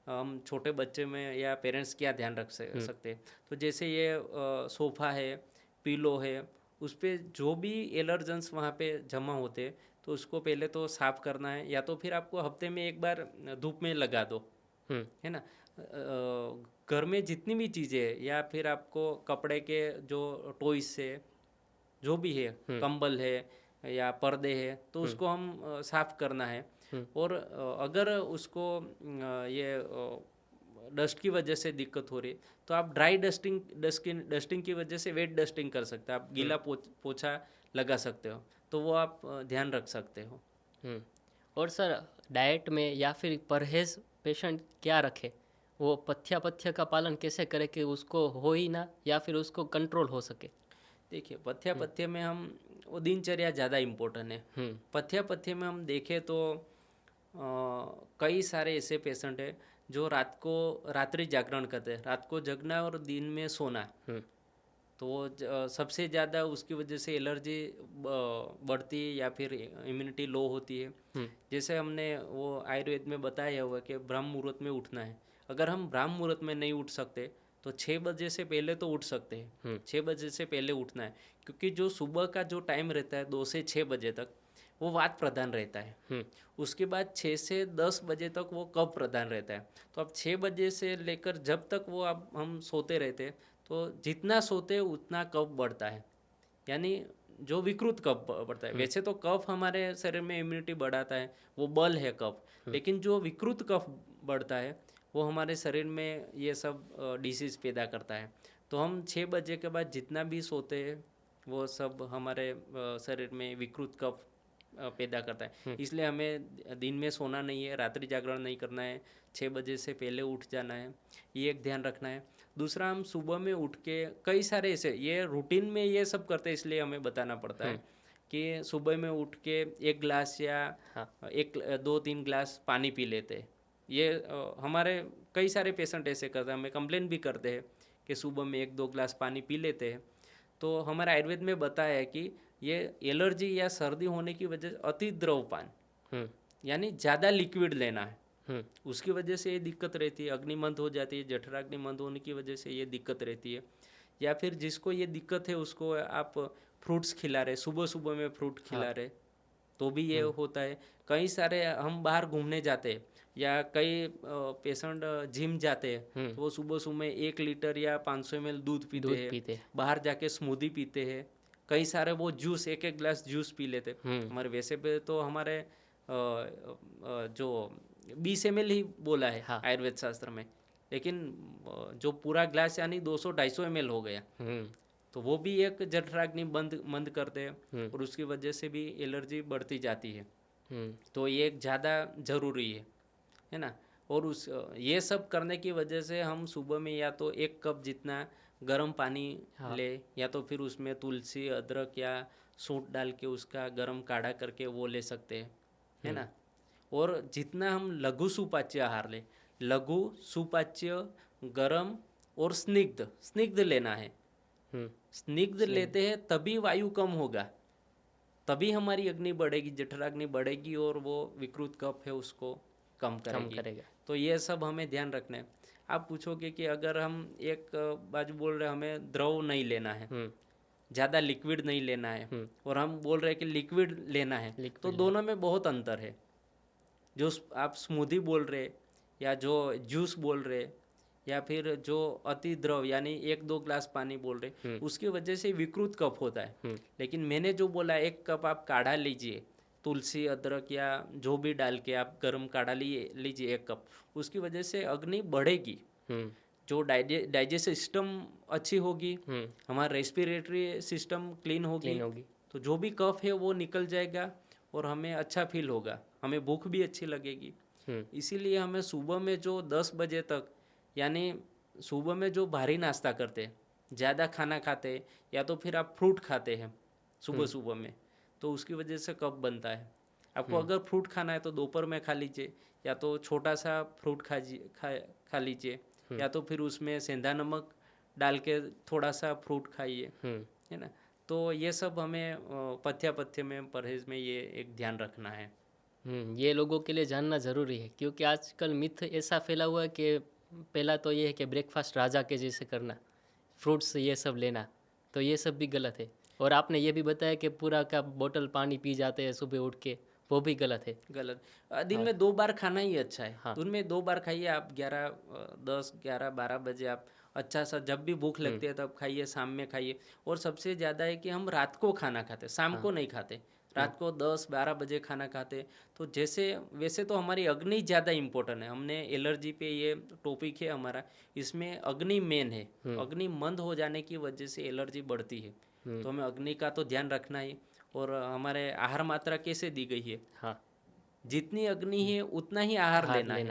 हम छोटे बच्चे में या पेरेंट्स क्या ध्यान रख सकते हैं, तो जैसे ये सोफ़ा है, पिलो है, उस पर जो भी एलर्जेंस वहाँ पे जमा होते तो उसको पहले तो साफ़ करना है, या तो फिर आपको हफ्ते में एक बार धूप में लगा दो, है ना। घर में जितनी भी चीज़ें हैं या फिर आपको कपड़े के जो टॉयज से जो भी है, कंबल है या पर्दे है, तो उसको हम साफ़ करना है। और अगर उसको ये डस्ट की वजह से दिक्कत हो रही है तो आप ड्राई डस्टिंग की वजह से वेट डस्टिंग कर सकते हो, आप गीला पोछा लगा सकते हो, तो वो आप ध्यान रख सकते हो। और सर, डाइट में या फिर परहेज पेशेंट क्या रखे, वो पथ्य का पालन कैसे करे कि उसको हो ही ना या फिर उसको कंट्रोल हो सके। देखिए, पथ्य में हम वो दिनचर्या ज़्यादा इम्पोर्टेंट है। पथ्य में हम देखें तो कई सारे ऐसे पेशेंट हैं जो रात्रि जागरण करते हैं, रात को जगना और दिन में सोना, तो वो सबसे ज़्यादा उसकी वजह से एलर्जी बढ़ती है या फिर इम्यूनिटी लो होती है। जैसे हमने वो आयुर्वेद में बताया हुआ कि ब्रह्म मुहूर्त में उठना है। अगर हम ब्राह्म मुहूर्त में नहीं उठ सकते तो 6 बजे से पहले तो उठ सकते हैं। 6 बजे से पहले उठना है, क्योंकि जो सुबह का जो टाइम रहता है 2 से 6 बजे तक वो वात प्रधान रहता है। उसके बाद 6 से 10 बजे तक वो कफ प्रधान रहता है। तो अब 6 बजे से लेकर जब तक वो अब हम सोते रहते हैं, तो जितना सोते हैं उतना कफ बढ़ता है, यानी जो विकृत कफ बढ़ता है। वैसे तो कफ हमारे शरीर में इम्यूनिटी बढ़ाता है, वो बल है कफ, लेकिन जो विकृत कफ बढ़ता है वो हमारे शरीर में ये सब डिसीज़ पैदा करता है। तो हम 6 बजे के बाद जितना भी सोते हैं वो सब हमारे शरीर में विकृत कफ पैदा करता है। इसलिए हमें दिन में सोना नहीं है, रात्रि जागरण नहीं करना है, 6 बजे से पहले उठ जाना है, ये एक ध्यान रखना है। दूसरा, हम सुबह में उठ के कई सारे ऐसे ये रूटीन में ये सब करते हैं, इसलिए हमें बताना पड़ता है कि सुबह में उठ के 1 गिलास या 2-3 गिलास पानी पी लेते हैं। ये हमारे कई सारे पेशेंट ऐसे करते हैं, हमें कंप्लेन भी करते हैं कि सुबह में 1-2 गिलास पानी पी लेते हैं। तो हमारे आयुर्वेद में बताया है कि ये एलर्जी या सर्दी होने की वजह से अति द्रवपान, यानी ज़्यादा लिक्विड लेना है, उसकी वजह से ये दिक्कत रहती है। अग्निमंद हो जाती है, जठराग्निमंद होने की वजह से ये दिक्कत रहती है। या फिर जिसको ये दिक्कत है उसको आप फ्रूट्स खिला रहे, सुबह सुबह में फ्रूट खिला रहे, तो भी ये होता है। कई सारे हम बाहर घूमने जाते हैं या कई पेशेंट जिम जाते हैं, तो वो सुबह सुबह 1 लीटर या 500 ml दूध पीते हैं, बाहर जाके स्मूदी पीते हैं, कई सारे वो जूस 1-1 गिलास जूस पी लेते। हमारे वैसे पे तो हमारे जो 20 ml ही बोला है आयुर्वेद शास्त्र में, लेकिन जो पूरा गिलास यानी 200-250 ml हो गया, तो वो भी एक जठराग्नि मंद करते हैं और उसकी वजह से भी एलर्जी बढ़ती जाती है। तो ये एक ज़्यादा ज़रूरी है ना। और उस ये सब करने की वजह से हम सुबह में या तो 1 कप जितना गर्म पानी ले, या तो फिर उसमें तुलसी, अदरक या सूंठ डाल के उसका गर्म काढ़ा करके वो ले सकते हैं, है ना। और जितना हम लघु सुपाच्य आहार ले, लघु सुपाच्य, गरम और स्निग्ध लेना है। स्निग्ध लेते हैं तभी वायु कम होगा, तभी हमारी अग्नि बढ़ेगी, जठराग्नि बढ़ेगी और वो विकृत कफ है उसको कम करेगा। तो ये सब हमें ध्यान रखना है। आप पूछोगे कि अगर हम एक बाजू बोल रहे हैं हमें द्रव नहीं लेना है, ज़्यादा लिक्विड नहीं लेना है, और हम बोल रहे हैं कि लिक्विड लेना है, तो दोनों में बहुत अंतर है। जो आप स्मूदी बोल रहे या जो जूस बोल रहे या फिर जो अति द्रव यानी 1-2 गिलास पानी बोल रहे, उसकी वजह से विकृत कफ होता है। लेकिन मैंने जो बोला 1 कप आप काढ़ा लीजिए, तुलसी, अदरक या जो भी डाल के आप गर्म काढ़ा लीजिए 1 कप, उसकी वजह से अग्नि बढ़ेगी, जो डाइजेस्ट सिस्टम अच्छी होगी, हमारा रेस्पिरेटरी सिस्टम क्लीन होगी, तो जो भी कफ है वो निकल जाएगा और हमें अच्छा फील होगा, हमें भूख भी अच्छी लगेगी। इसीलिए हमें सुबह में जो 10 बजे तक, यानी सुबह में जो भारी नाश्ता करते, ज़्यादा खाना खाते, या तो फिर आप फ्रूट खाते हैं सुबह सुबह में, तो उसकी वजह से कफ बनता है। आपको अगर फ्रूट खाना है तो दोपहर में खा लीजिए, या तो छोटा सा फ्रूट खा लीजिए, या तो फिर उसमें सेंधा नमक डाल के थोड़ा सा फ्रूट खाइए, है ना। तो ये सब हमें पथ्य में परहेज में ये एक ध्यान रखना है। ये लोगों के लिए जानना ज़रूरी है, क्योंकि आजकल मिथ ऐसा फैला हुआ है कि पहला तो ये है कि ब्रेकफास्ट राजा के जैसे करना, फ्रूट्स ये सब लेना, तो ये सब भी गलत है। और आपने ये भी बताया कि पूरा का बोतल पानी पी जाते हैं सुबह उठ के, वो भी गलत है। गलत। दिन में 2 बार खाना ही अच्छा है। दिन में 2 बार खाइए आप, 10, 11, 12 बजे आप अच्छा सा, जब भी भूख लगती है तब खाइए, शाम में खाइए। और सबसे ज़्यादा है कि हम रात को खाना खाते, शाम को नहीं खाते, रात को 10-12 बजे खाना खाते। तो जैसे वैसे तो हमारी अग्नि ज़्यादा इम्पोर्टेंट है, हमने एलर्जी पे ये टॉपिक है हमारा, इसमें अग्नि मेन है। अग्नि मंद हो जाने की वजह से एलर्जी बढ़ती है, तो हमें अग्नि का तो ध्यान रखना ही। और हमारे आहार मात्रा कैसे दी गई है, जितनी अग्नि है उतना ही आहार लेना है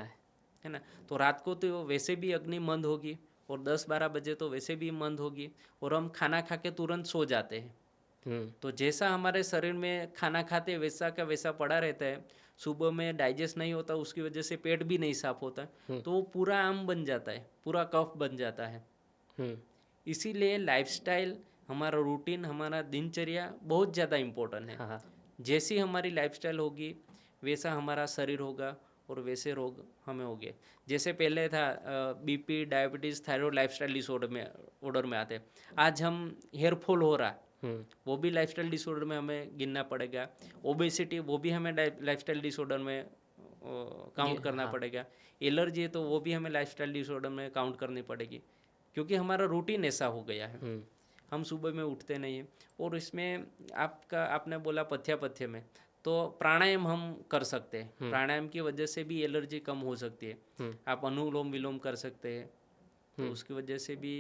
ना। तो रात को तो वैसे भी अग्नि मंद होगी, और 10-12 बजे तो वैसे भी मंद होगी, और हम खाना खा के तुरंत सो जाते हैं। तो जैसा हमारे शरीर में खाना खाते वैसा का वैसा पड़ा रहता है, सुबह में डाइजेस्ट नहीं होता, उसकी वजह से पेट भी नहीं साफ होता, तो वो पूरा आम बन जाता है, पूरा कफ बन जाता है। इसीलिए लाइफस्टाइल, हमारा रूटीन, हमारा दिनचर्या बहुत ज़्यादा इम्पोर्टेंट है। जैसी हमारी लाइफस्टाइल होगी वैसा हमारा शरीर होगा, और वैसे रोग हमें हो गए। जैसे पहले था BP, diabetes, thyroid lifestyle disorder में आते, आज हम हेयर फॉल हो रहा, वो भी लाइफस्टाइल डिसऑर्डर में हमें गिनना पड़ेगा। ओबेसिटी, वो भी हमें लाइफस्टाइल डिसऑर्डर में काउंट करना पड़ेगा। एलर्जी है तो वो भी हमें लाइफस्टाइल डिसऑर्डर में काउंट करनी पड़ेगी, क्योंकि हमारा रूटीन ऐसा हो गया है। हम सुबह में उठते नहीं हैं। और इसमें आपने बोला पथ्य में, तो प्राणायाम हम कर सकते हैं। प्राणायाम की वजह से भी एलर्जी कम हो सकती है। आप अनुलोम विलोम कर सकते हैं, तो उसकी वजह से भी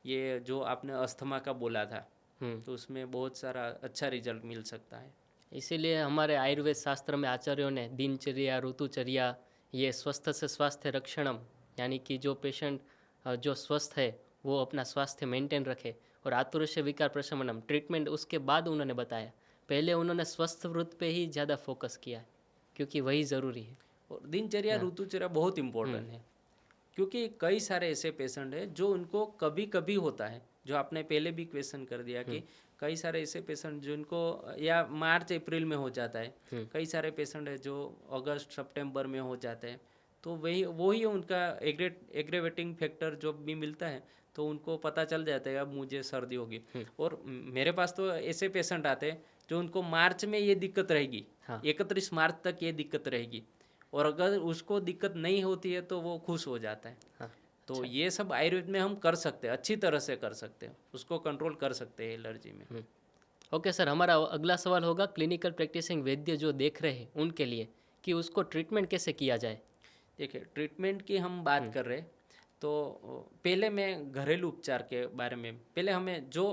ये जो आपने अस्थमा का बोला था, तो उसमें बहुत सारा अच्छा रिजल्ट मिल सकता है। इसीलिए हमारे आयुर्वेद शास्त्र में आचार्यों ने दिनचर्या, ऋतुचर्या, ये स्वस्थ से स्वास्थ्य रक्षणम, यानी कि जो पेशेंट जो स्वस्थ है वो अपना स्वास्थ्य मेंटेन रखे, और आतुरस्य विकार प्रशमनम ट्रीटमेंट उसके बाद उन्होंने बताया। पहले उन्होंने स्वस्थ वृत्त पे ही ज़्यादा फोकस किया है, क्योंकि वही ज़रूरी है। और दिनचर्या, ऋतुचर्या बहुत इम्पोर्टेंट है, क्योंकि कई सारे ऐसे पेशेंट हैं जो उनको कभी कभी होता है, जो आपने पहले भी क्वेश्चन कर दिया कि कई सारे ऐसे पेशेंट जिनको या मार्च अप्रैल में हो जाता है, कई सारे पेशेंट है जो अगस्त सितंबर में हो जाते हैं। तो वही उनका एग्रेवेटिंग फैक्टर जो भी मिलता है, तो उनको पता चल जाता है अब मुझे सर्दी होगी। और मेरे पास तो ऐसे पेशेंट आते हैं जो उनको मार्च में ये दिक्कत रहेगी, 31 मार्च तक ये दिक्कत रहेगी, और अगर उसको दिक्कत नहीं होती है तो वो खुश हो जाता है। तो ये सब आयुर्वेद में हम कर सकते हैं, अच्छी तरह से कर सकते हैं, उसको कंट्रोल कर सकते हैं एलर्जी में। ओके सर, हमारा अगला सवाल होगा क्लिनिकल प्रैक्टिसिंग वैद्य जो देख रहे हैं उनके लिए, कि उसको ट्रीटमेंट कैसे किया जाए। देखिए, ट्रीटमेंट की हम बात कर रहे, तो पहले मैं घरेलू उपचार के बारे में, पहले हमें जो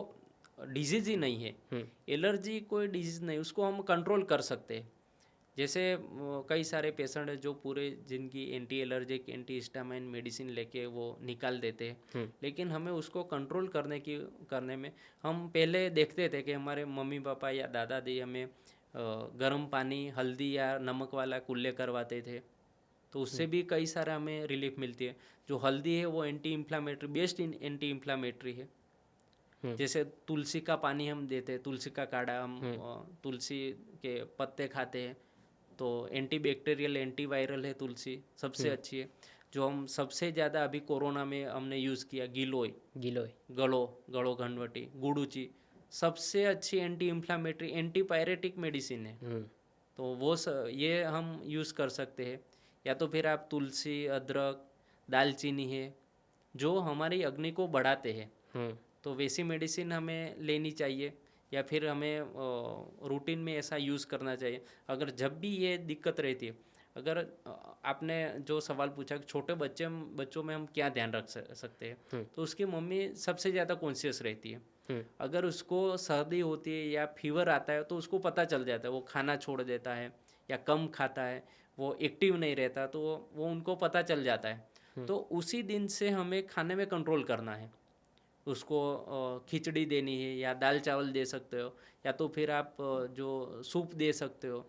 डिजीज़ ही नहीं है, एलर्जी कोई डिजीज़ नहीं, उसको हम कंट्रोल कर सकते हैं। जैसे कई सारे पेशेंट हैं जो पूरे जिनकी anti allergic, anti histamine medicine लेके वो निकाल देते हैं, लेकिन हमें उसको कंट्रोल करने में हम पहले देखते थे कि हमारे मम्मी पापा या दादा दादी हमें गर्म पानी, हल्दी या नमक वाला कुल्ले करवाते थे, तो उससे भी कई सारा हमें रिलीफ मिलती है। जो हल्दी है वो anti inflammatory, best anti inflammatory है। जैसे तुलसी का पानी हम देते हैं, तुलसी का काढ़ा, हम तुलसी के पत्ते खाते हैं, तो एंटी बैक्टीरियल, एंटी वायरल है तुलसी, सबसे अच्छी है। जो हम सबसे ज़्यादा अभी कोरोना में हमने यूज़ किया, गिलोय, गड़ो घनवटी, गुड़ूची, सबसे अच्छी anti inflammatory, anti pyretic medicine है। तो ये हम यूज़ कर सकते हैं। या तो फिर आप तुलसी, अदरक, दालचीनी है, जो हमारी अग्नि को बढ़ाते हैं, तो वैसी मेडिसिन हमें लेनी चाहिए, या फिर हमें रूटीन में ऐसा यूज़ करना चाहिए। अगर जब भी ये दिक्कत रहती है, अगर आपने जो सवाल पूछा कि छोटे बच्चों में हम क्या ध्यान रख सकते हैं, तो उसकी मम्मी सबसे ज़्यादा कॉन्शियस रहती है। अगर उसको सर्दी होती है या फीवर आता है, तो उसको पता चल जाता है, वो खाना छोड़ देता है या कम खाता है, वो एक्टिव नहीं रहता, तो वो उनको पता चल जाता है। तो उसी दिन से हमें खाने में कंट्रोल करना है। उसको खिचड़ी देनी है, या दाल चावल दे सकते हो, या तो फिर आप जो सूप दे सकते हो।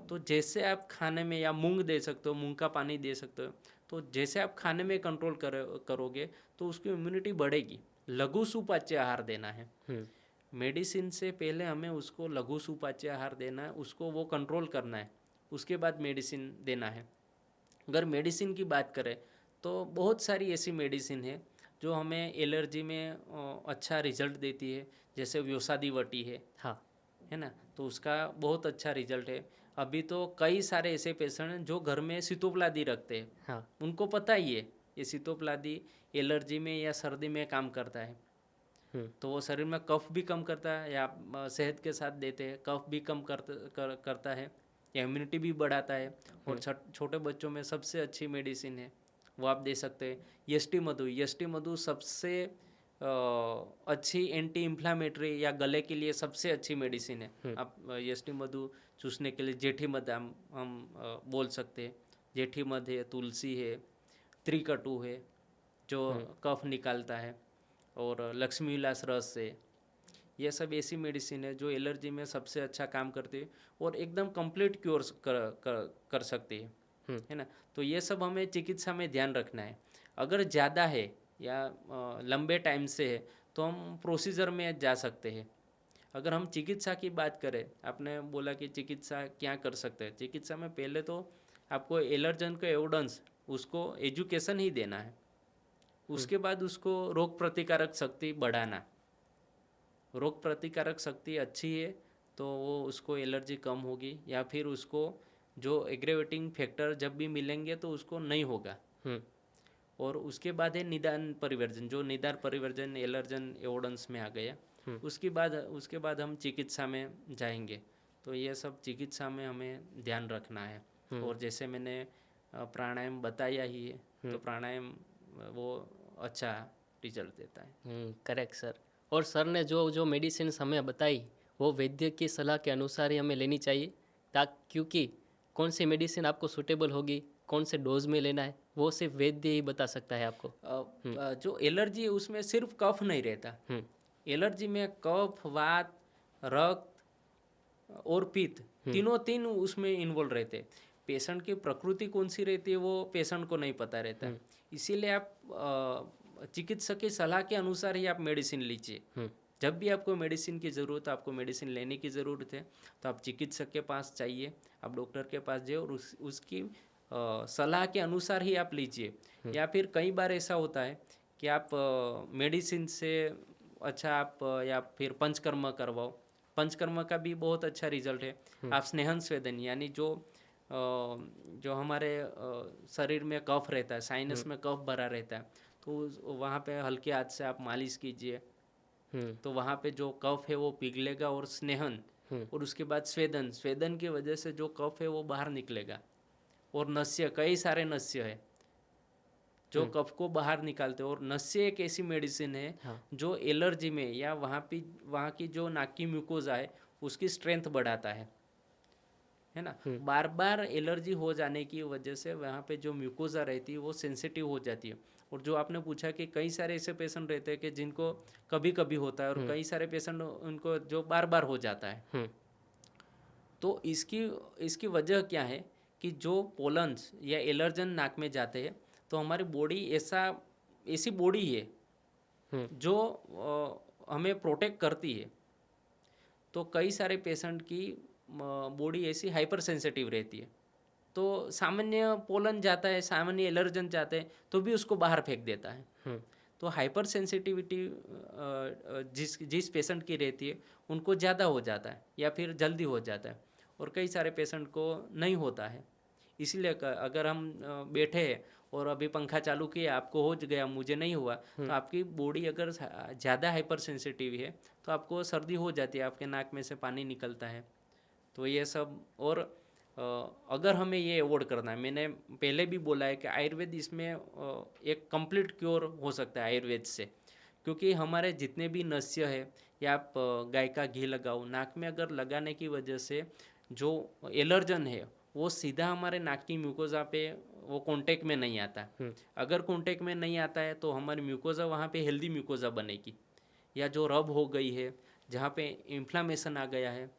तो जैसे आप खाने में, या मूंग दे सकते हो, मूंग का पानी दे सकते हो। तो जैसे आप खाने में कंट्रोल करोगे तो उसकी इम्यूनिटी बढ़ेगी। लघु सुपाच्य आहार देना है। मेडिसिन से पहले हमें उसको लघु सुपाच्य आहार देना है, उसको वो कंट्रोल करना है, उसके बाद मेडिसिन देना है। अगर मेडिसिन की बात करें तो बहुत सारी ऐसी मेडिसिन है जो हमें एलर्जी में अच्छा रिजल्ट देती है। जैसे व्योसादी वटी है, है ना, तो उसका बहुत अच्छा रिजल्ट है। अभी तो कई सारे ऐसे पेशेंट हैं जो घर में सितोप्लादी रखते हैं, उनको पता ही है ये सितोप्लादी एलर्जी में या सर्दी में काम करता है। तो वो शरीर में कफ भी कम करता है, या शहद के साथ देते हैं, कफ भी कम करता है, या इम्यूनिटी भी बढ़ाता है। और छोटे बच्चों में सबसे अच्छी मेडिसिन है, वो आप दे सकते हैं। यष्टि मधु सबसे अच्छी एंटी इन्फ्लामेटरी या गले के लिए सबसे अच्छी मेडिसिन है। आप यष्टि मधु चूसने के लिए जेठी मध हम बोल सकते हैं। जेठी मध है, तुलसी है, त्रिकटु है जो कफ निकालता है, और लक्ष्मी विलास रस है। ये सब ऐसी मेडिसिन है जो एलर्जी में सबसे अच्छा काम करती है और एकदम कंप्लीट क्योर कर सकती है ना। तो ये सब हमें चिकित्सा में ध्यान रखना है। अगर ज़्यादा है या लंबे टाइम से है तो हम प्रोसीजर में जा सकते हैं। अगर हम चिकित्सा की बात करें, आपने बोला कि चिकित्सा क्या कर सकते हैं। चिकित्सा में पहले तो आपको एलर्जन का एविडेंस, उसको एजुकेशन ही देना है। उसके बाद उसको रोग प्रतिकारक शक्ति बढ़ाना। रोग प्रतिकारक शक्ति अच्छी है तो वो उसको एलर्जी कम होगी, या फिर उसको जो एग्रेवेटिंग फैक्टर जब भी मिलेंगे तो उसको नहीं होगा। और उसके बाद है निदान परिवर्जन। जो निदान परिवर्जन एलर्जन एवोडेंस में आ गया, उसके बाद हम चिकित्सा में जाएंगे। तो ये सब चिकित्सा में हमें ध्यान रखना है। और जैसे मैंने प्राणायाम बताया ही है, तो प्राणायाम वो अच्छा रिजल्ट देता है। Correct sir. और सर ने जो जो मेडिसिन हमें बताई वो वैद्य की सलाह के अनुसार ही हमें लेनी चाहिए, क्योंकि कौन सी मेडिसिन आपको सूटेबल होगी, कौन से डोज में लेना है, वो सिर्फ वैद्य ही बता सकता है आपको। जो एलर्जी है उसमें सिर्फ कफ नहीं रहता। एलर्जी में कफ, वात, रक्त और पित्त, तीन उसमें इन्वॉल्व रहते हैं। पेशेंट की प्रकृति कौन सी रहती है वो पेशेंट को नहीं पता रहता। इसीलिए आप चिकित्सक की सलाह के अनुसार ही आप मेडिसिन लीजिए। जब भी आपको मेडिसिन की ज़रूरत है, आपको मेडिसिन लेने की ज़रूरत है, तो आप चिकित्सक के पास चाहिए, आप डॉक्टर के पास जाइए और उसकी सलाह के अनुसार ही आप लीजिए। या फिर कई बार ऐसा होता है कि आप मेडिसिन से अच्छा आप या फिर पंचकर्म करवाओ। पंचकर्म का भी बहुत अच्छा रिजल्ट है। आप स्नेहन स्वेदन यानी जो हमारे शरीर में कफ रहता है, साइनस में कफ भरा रहता है, तो वहाँ पे हल्के हाथ से आप मालिश कीजिए, तो वहाँ पे जो कफ है वो पिघलेगा। और स्नेहन, और उसके बाद स्वेदन की वजह से जो कफ है वो बाहर निकलेगा। और नस्य, कई सारे नस्य है जो कफ को बाहर निकालते हैं। और नस्य एक ऐसी मेडिसिन है जो एलर्जी में या वहाँ की जो नाक की म्यूकोजा है उसकी स्ट्रेंथ बढ़ाता है ना। बार बार एलर्जी हो जाने की वजह से वहाँ पे जो म्यूकोजा रहती है वो सेंसिटिव हो जाती है। और जो आपने पूछा कि कई सारे ऐसे पेशेंट रहते हैं कि जिनको कभी कभी होता है, और कई सारे पेशेंट उनको जो बार बार हो जाता है। तो इसकी वजह क्या है कि जो पोलन्स या एलर्जन नाक में जाते हैं, तो हमारी बॉडी ऐसी बॉडी है जो हमें प्रोटेक्ट करती है। तो कई सारे पेशेंट की बॉडी ऐसी हाइपर सेंसिटिव रहती है, तो सामान्य पोलन जाता है, सामान्य एलर्जन जाते हैं तो भी उसको बाहर फेंक देता है। तो हाइपर सेंसिटिविटी जिस पेशेंट की रहती है उनको ज़्यादा हो जाता है या फिर जल्दी हो जाता है, और कई सारे पेशेंट को नहीं होता है। इसलिए अगर हम बैठे हैं और अभी पंखा चालू किया, आपको हो गया, मुझे नहीं हुआ, तो आपकी बॉडी अगर ज़्यादा हाइपर सेंसिटिव है तो आपको सर्दी हो जाती है, आपके नाक में से पानी निकलता है। तो ये सब, और अगर हमें ये अवॉइड करना है, मैंने पहले भी बोला है कि आयुर्वेद इसमें एक कंप्लीट क्योर हो सकता है आयुर्वेद से। क्योंकि हमारे जितने भी नस्य है, या आप गाय का घी लगाओ नाक में, अगर लगाने की वजह से जो एलर्जन है वो सीधा हमारे नाक की म्यूकोजा पे वो कॉन्टेक्ट में नहीं आता। अगर कॉन्टेक्ट में नहीं आता है तो हमारी म्यूकोजा वहाँ पे हेल्दी म्यूकोजा बनेगी। या जो रब हो गई है, जहाँ पे इन्फ्लामेशन आ गया है,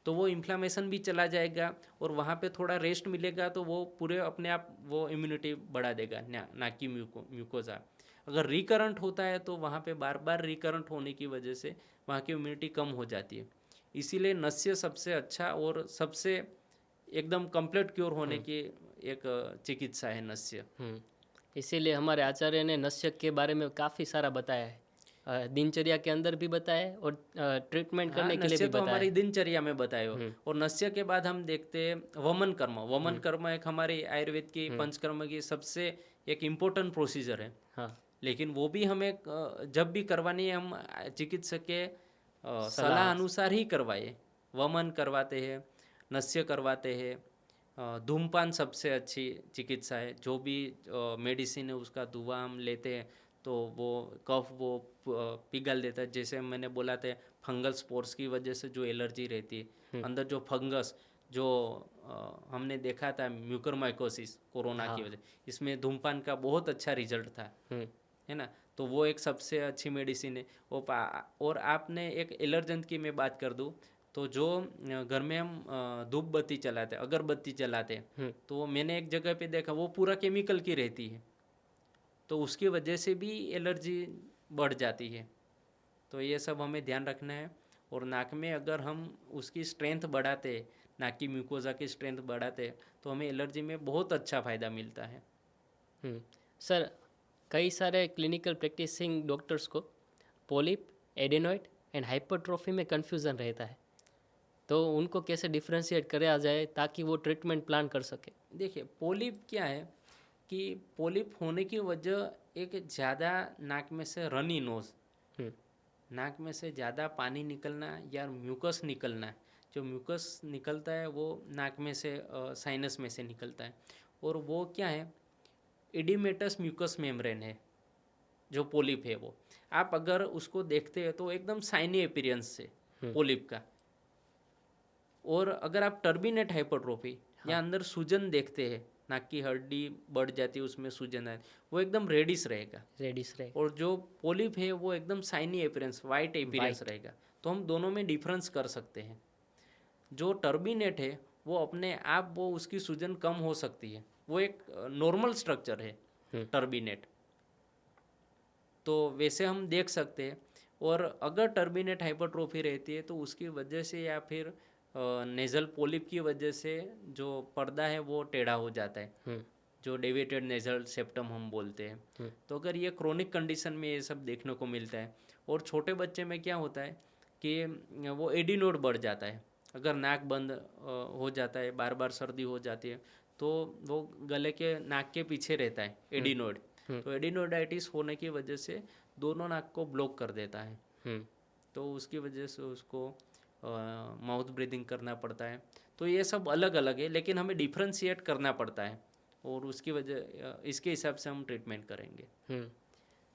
तो वो इन्फ्लामेशन भी चला जाएगा और वहाँ पे थोड़ा रेस्ट मिलेगा, तो वो पूरे अपने आप वो इम्यूनिटी बढ़ा देगा नाक की म्यूकोजा। अगर रिकरेंट होता है तो वहाँ पे बार बार रिकरेंट होने की वजह से वहाँ की इम्यूनिटी कम हो जाती है। इसीलिए नस्य सबसे अच्छा और सबसे एकदम कंप्लीट क्योर होने की एक चिकित्सा है नस्य। इसीलिए हमारे आचार्य ने नस्य के बारे में काफ़ी सारा बताया है, दिनचर्या के अंदर भी बताया है और ट्रीटमेंट करने के लिए भी तो बताया हमारी दिनचर्या में बताए हो। और नस्य के बाद हम देखते हैं वमन कर्म। वमन कर्म एक हमारी आयुर्वेद की पंचकर्म की सबसे एक इम्पोर्टेंट प्रोसीजर है। लेकिन वो भी हमें जब भी करवानी है हम चिकित्सक के सलाह अनुसार ही करवाए। वमन करवाते हैं, नस्य करवाते हैं। धूमपान सबसे अच्छी चिकित्सा है। जो भी मेडिसिन है उसका धुआं हम लेते हैं तो वो कफ वो पिघल देता है। जैसे मैंने बोला था फंगल स्पोर्स की वजह से जो एलर्जी रहती है, अंदर जो फंगस जो हमने देखा था म्यूकरमाइकोसिस कोरोना की वजह, इसमें धूमपान का बहुत अच्छा रिजल्ट था, है ना। तो वो एक सबसे अच्छी मेडिसिन है। और आपने एक एलर्जन की मैं बात कर दूँ तो जो घर में हम धूप बत्ती चलाते, अगरबत्ती चलाते, तो मैंने एक जगह पे देखा वो पूरा केमिकल की रहती है, तो उसकी वजह से भी एलर्जी बढ़ जाती है। तो ये सब हमें ध्यान रखना है। और नाक में अगर हम उसकी स्ट्रेंथ बढ़ाते, नाक की म्यूकोजा की स्ट्रेंथ बढ़ाते, तो हमें एलर्जी में बहुत अच्छा फ़ायदा मिलता है। सर, कई सारे क्लिनिकल प्रैक्टिसिंग डॉक्टर्स को पॉलिप, एडेनॉइड एंड हाइपरट्रोफी में कन्फ्यूज़न रहता है, तो उनको कैसे डिफ्रेंशिएट किया जाए ताकि वो ट्रीटमेंट प्लान कर सके? देखिए, पोलिप क्या है कि पोलिप होने की वजह एक ज़्यादा नाक में से रनी नोज़, हम्म, नाक में से ज़्यादा पानी निकलना या म्यूकस निकलना। जो म्यूकस निकलता है वो नाक में से साइनस में से निकलता है, और वो क्या है, इडिमेटस म्यूकस मेम्ब्रेन है जो पोलिप है। वो आप अगर उसको देखते हैं तो एकदम साइनी अपीयरेंस से पोलिप का। और अगर आप टर्बिनेट हाइपरट्रोफी या अंदर सूजन देखते हैं, नाक की हड्डी बढ़ जाती है, उसमें सूजन है, वो एकदम रेडिश रहेगा। और जो पोलिप है वो एकदम साइनी अपीयरेंस, वाइट अपीयरेंस रहेगा। तो हम दोनों में डिफरेंस कर सकते हैं। जो टर्बिनेट है वो अपने आप वो उसकी सूजन कम हो सकती है, वो एक नॉर्मल स्ट्रक्चर है टर्बिनेट, तो वैसे हम देख सकते हैं। और अगर टर्बिनेट हाइपरट्रोफी रहती है तो उसकी वजह से या फिर नेज़ल पोलिप की वजह से जो पर्दा है वो टेढ़ा हो जाता है, जो डेविएटेड नेज़ल सेप्टम हम बोलते हैं। तो अगर ये क्रोनिक कंडीशन में ये सब देखने को मिलता है। और छोटे बच्चे में क्या होता है कि वो एडिनोड बढ़ जाता है। अगर नाक बंद हो जाता है, बार बार सर्दी हो जाती है, तो वो गले के नाक के पीछे रहता है एडिनोड। तो एडिनोडाइटिस होने की वजह से दोनों नाक को ब्लॉक कर देता है, तो उसकी वजह से उसको माउथ ब्रीदिंग करना पड़ता है। तो ये सब अलग अलग है, लेकिन हमें डिफ्रेंशिएट करना पड़ता है, और उसकी वजह इसके हिसाब से हम ट्रीटमेंट करेंगे।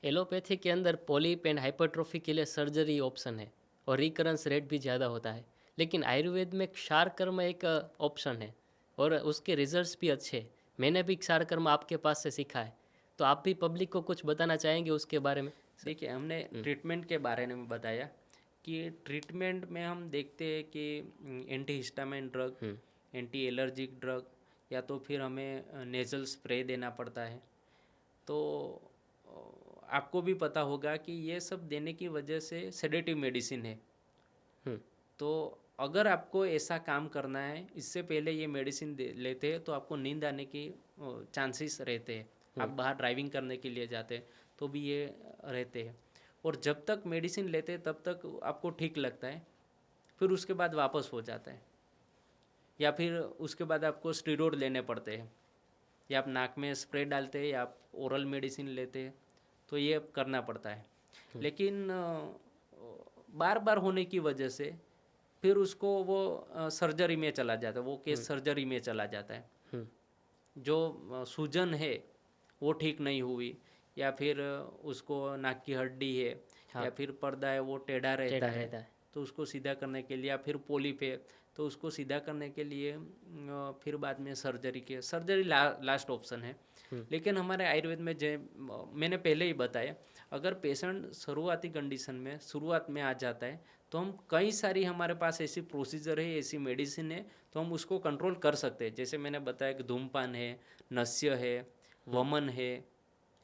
एलोपैथी के अंदर पॉलिप एंड हाइपरट्रोफी के लिए सर्जरी ऑप्शन है और रिकरेंस रेट भी ज़्यादा होता है, लेकिन आयुर्वेद में क्षारकर्म एक ऑप्शन है और उसके रिजल्ट्स भी अच्छे हैं। मैंने भी क्षारकर्म आपके पास से सीखा है, तो आप भी पब्लिक को कुछ बताना चाहेंगे उसके बारे में? देखिए, हमने ट्रीटमेंट के बारे में बताया कि ट्रीटमेंट में हम देखते हैं कि anti histamine drug, anti allergic drug, या तो फिर हमें नेज़ल स्प्रे देना पड़ता है। तो आपको भी पता होगा कि ये सब देने की वजह से सेडेटिव मेडिसिन है। तो अगर आपको ऐसा काम करना है, इससे पहले ये मेडिसिन लेते हैं तो आपको नींद आने की चांसेस रहते हैं। आप बाहर ड्राइविंग करने के लिए जाते हैं तो भी ये रहते हैं। और जब तक मेडिसिन लेते हैं तब तक आपको ठीक लगता है, फिर उसके बाद वापस हो जाता है, या फिर उसके बाद आपको स्टेरॉइड लेने पड़ते हैं, या आप नाक में स्प्रे डालते हैं, या आप ओरल मेडिसिन लेते हैं, तो ये करना पड़ता है। लेकिन बार बार होने की वजह से फिर उसको वो सर्जरी में चला जाता है, वो केस सर्जरी में चला जाता है। जो सूजन है वो ठीक नहीं हुई, या फिर उसको नाक की हड्डी है, या फिर पर्दा है वो टेढ़ा रहता है, तो उसको सीधा करने के लिए, या फिर पोलिप है तो उसको सीधा करने के लिए फिर बाद में सर्जरी लास्ट ऑप्शन है। लेकिन हमारे आयुर्वेद में मैंने पहले ही बताया, अगर पेशेंट शुरुआती कंडीशन में शुरुआत में आ जाता है तो हम कई सारी हमारे पास ऐसी प्रोसीजर है, ऐसी मेडिसिन है, तो हम उसको कंट्रोल कर सकते हैं। जैसे मैंने बताया कि धूमपान है, नस्य है, वमन है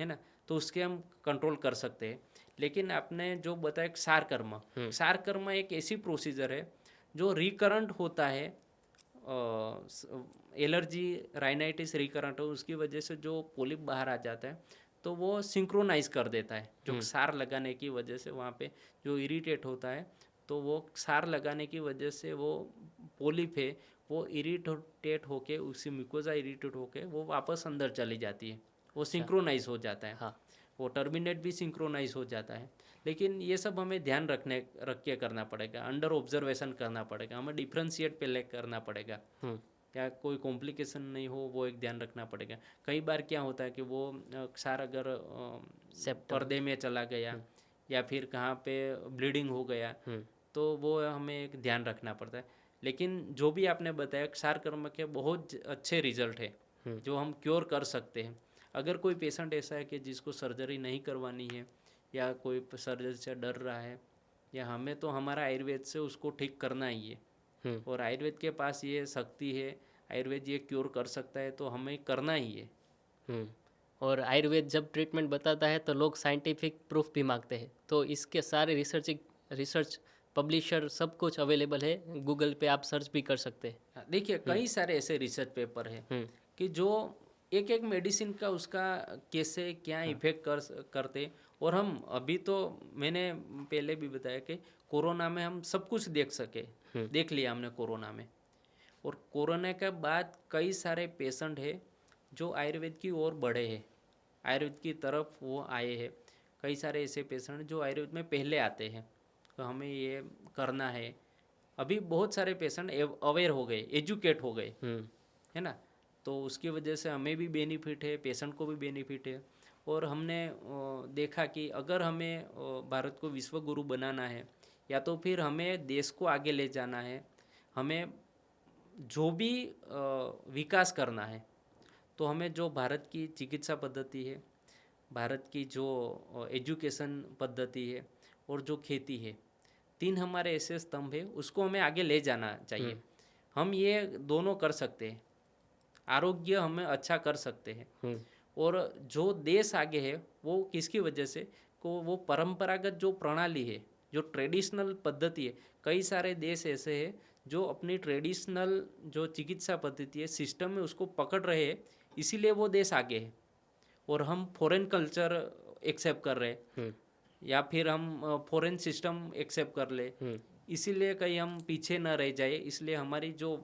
ना, तो उसके हम कंट्रोल कर सकते हैं। लेकिन आपने जो बताया क्षारकर्म एक ऐसी प्रोसीजर है जो रिकरेंट होता है। एलर्जी राइनाइटिस रिकरेंट हो, उसकी वजह से जो पोलिप बाहर आ जाता है तो वो सिंक्रोनाइज कर देता है। जो क्षार लगाने की वजह से वहाँ पे जो इरिटेट होता है, तो वो क्षार लगाने की वजह से वो पोलिप है वो इरिटेट होके, उसी म्यूकोजा इरिटेट होके वो वापस अंदर चली जाती है, वो सिंक्रोनाइज हो जाता है। वो टर्मिनेट भी सिंक्रोनाइज हो जाता है। लेकिन ये सब हमें ध्यान रख के करना पड़ेगा, अंडर ऑब्जर्वेशन करना पड़ेगा, हमें डिफ्रेंशिएट पहले करना पड़ेगा, क्या कोई कॉम्प्लिकेशन नहीं हो, वो एक ध्यान रखना पड़ेगा। कई बार क्या होता है कि वो क्षार अगर पर्दे में चला गया या फिर कहाँ पे ब्लीडिंग हो गया, तो वो हमें एक ध्यान रखना पड़ता है। लेकिन जो भी आपने बताया, क्षारकर्म के बहुत अच्छे रिजल्ट है जो हम क्योर कर सकते हैं। अगर कोई पेशेंट ऐसा है कि जिसको सर्जरी नहीं करवानी है, या कोई सर्जरी से डर रहा है, या हमें तो हमारा आयुर्वेद से उसको ठीक करना ही है, और आयुर्वेद के पास ये शक्ति है, आयुर्वेद ये क्योर कर सकता है, तो हमें करना ही है। और आयुर्वेद जब ट्रीटमेंट बताता है तो लोग साइंटिफिक प्रूफ भी मांगते हैं, तो इसके सारे रिसर्च पब्लिशर सब कुछ अवेलेबल है, गूगल पे आप सर्च भी कर सकते हैं। हाँ, देखिए कई सारे ऐसे रिसर्च पेपर हैं कि जो एक एक मेडिसिन का उसका कैसे क्या इफेक्ट करते। और हम अभी तो मैंने पहले भी बताया कि कोरोना में हम सब कुछ देख लिया हमने कोरोना में। और कोरोना के बाद कई सारे पेशेंट है जो आयुर्वेद की ओर बढ़े हैं, आयुर्वेद की तरफ वो आए हैं। कई सारे ऐसे पेशेंट जो आयुर्वेद में पहले आते हैं तो हमें ये करना है। अभी बहुत सारे पेशेंट अवेयर हो गए, एजुकेट हो गए, है ना। तो उसकी वजह से हमें भी बेनिफिट है, पेशेंट को भी बेनिफिट है। और हमने देखा कि अगर हमें भारत को विश्व गुरु बनाना है या तो फिर हमें देश को आगे ले जाना है, हमें जो भी विकास करना है, तो हमें जो भारत की चिकित्सा पद्धति है, भारत की जो एजुकेशन पद्धति है और जो खेती है, तीन हमारे ऐसे स्तंभ है, उसको हमें आगे ले जाना चाहिए। हम ये दोनों कर सकते हैं, आरोग्य हमें अच्छा कर सकते हैं। और जो देश आगे है वो किसकी वजह से, को वो परंपरागत जो प्रणाली है, जो ट्रेडिशनल पद्धति है। कई सारे देश ऐसे हैं जो अपनी ट्रेडिशनल जो चिकित्सा पद्धति है, सिस्टम में उसको पकड़ रहे हैं, इसीलिए वो देश आगे है। और हम फॉरेन कल्चर एक्सेप्ट कर रहे हैं या फिर हम फॉरेन सिस्टम एक्सेप्ट कर ले, इसीलिए कहीं हम पीछे न रह जाए। इसलिए हमारी जो